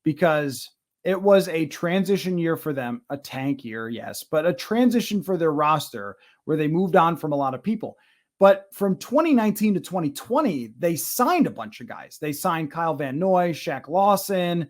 because it was a transition year for them, a tank year, yes, but a transition for their roster where they moved on from a lot of people. But from 2019 to 2020, they signed a bunch of guys. They signed Kyle Van Noy, Shaq Lawson,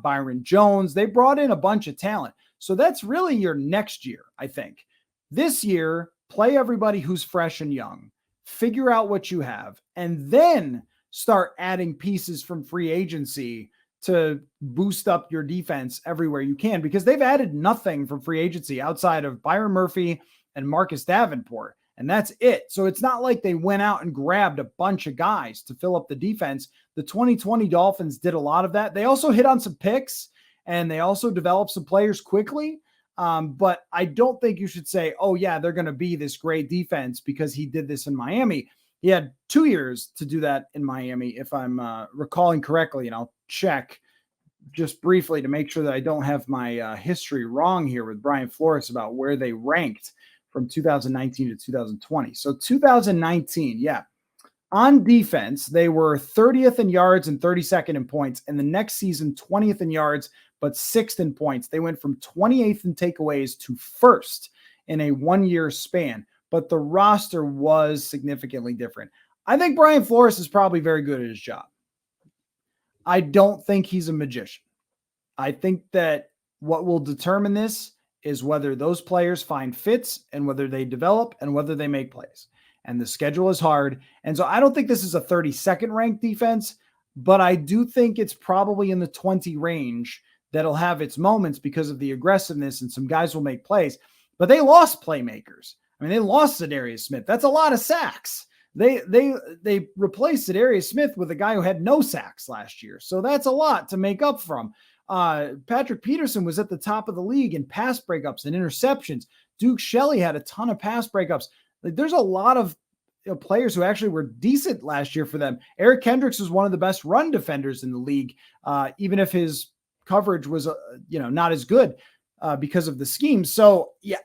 Byron Jones. They brought in a bunch of talent. So that's really your next year, I think. This year, play everybody who's fresh and young. Figure out what you have, and then start adding pieces from free agency to boost up your defense everywhere you can, because they've added nothing from free agency outside of Byron Murphy and Marcus Davenport, and that's it. So it's not like they went out and grabbed a bunch of guys to fill up the defense. The 2020 Dolphins did a lot of that. They also hit on some picks, and they also developed some players quickly. But I don't think you should say, oh yeah, they're going to be this great defense because he did this in Miami. He had 2 years to do that in Miami, if I'm recalling correctly, and I'll check just briefly to make sure that I don't have my history wrong here with Brian Flores about where they ranked from 2019 to 2020. So 2019, yeah. On defense, they were 30th in yards and 32nd in points. And the next season, 20th in yards, but 6th in points. They went from 28th in takeaways to 1st in a 1-year span. But the roster was significantly different. I think Brian Flores is probably very good at his job. I don't think he's a magician. I think that what will determine this is whether those players find fits and whether they develop and whether they make plays. And the schedule is hard. And so I don't think this is a 32nd ranked defense, but I do think it's probably in the 20 range that'll have its moments because of the aggressiveness and some guys will make plays. But they lost playmakers. I mean, they lost Za'Darius Smith. That's a lot of sacks. They replaced Darius Smith with a guy who had no sacks last year. So that's a lot to make up from. Patrick Peterson was at the top of the league in pass breakups and interceptions. Duke Shelley had a ton of pass breakups. Like, there's a lot of players who actually were decent last year for them. Eric Kendricks was one of the best run defenders in the league, even if his coverage was, not as good because of the scheme. So yeah,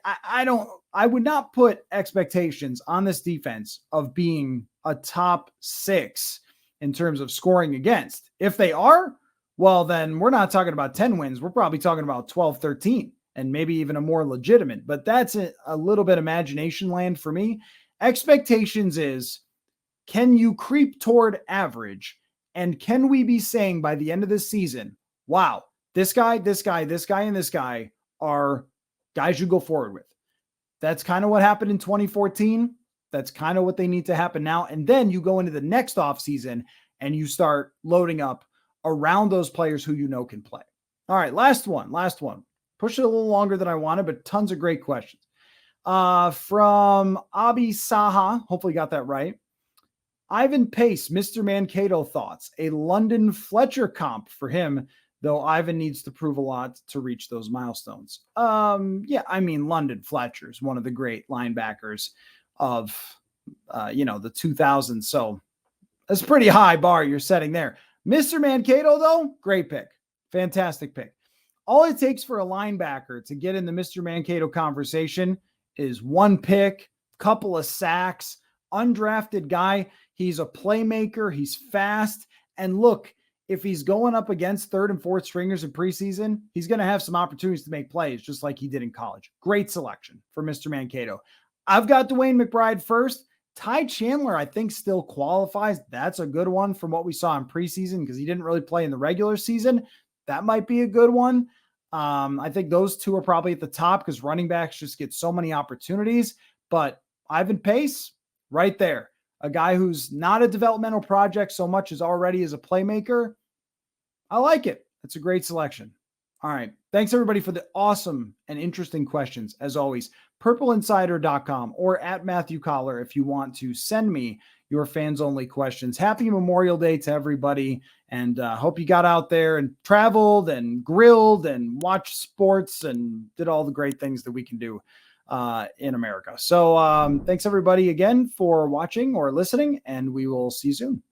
I would not put expectations on this defense of being a top 6 in terms of scoring against. If they are, well, then we're not talking about 10 wins. We're probably talking about 12, 13, and maybe even a more legitimate, but that's a little bit imagination land for me. Expectations is, can you creep toward average? And can we be saying by the end of this season, wow, this guy, and this guy are guys you go forward with? That's kind of what happened in 2014. That's kind of what they need to happen now. And then you go into the next offseason and you start loading up around those players who can play. All right, last one. Push it a little longer than I wanted, but tons of great questions. From Abi Saha, hopefully got that right. Ivan Pace, Mr. Mankato thoughts. A London Fletcher comp for him, though Ivan needs to prove a lot to reach those milestones. London Fletcher is one of the great linebackers of, the 2000s. So that's a pretty high bar you're setting there. Mr. Mankato, though, great pick. Fantastic pick. All it takes for a linebacker to get in the Mr. Mankato conversation is one pick, couple of sacks, undrafted guy. He's a playmaker. He's fast. And look, if he's going up against third and fourth stringers in preseason, he's going to have some opportunities to make plays just like he did in college. Great selection for Mr. Mankato. I've got Dwayne McBride first. Ty Chandler, I think, still qualifies. That's a good one from what we saw in preseason because he didn't really play in the regular season. That might be a good one. I think those two are probably at the top because running backs just get so many opportunities. But Ivan Pace, right there. A guy who's not a developmental project so much as already as a playmaker. I like it. It's a great selection. All right. Thanks, everybody, for the awesome and interesting questions. As always, purpleinsider.com or at Matthew Coller if you want to send me your fans-only questions. Happy Memorial Day to everybody, and hope you got out there and traveled and grilled and watched sports and did all the great things that we can do in America. So thanks, everybody, again for watching or listening, and we will see you soon.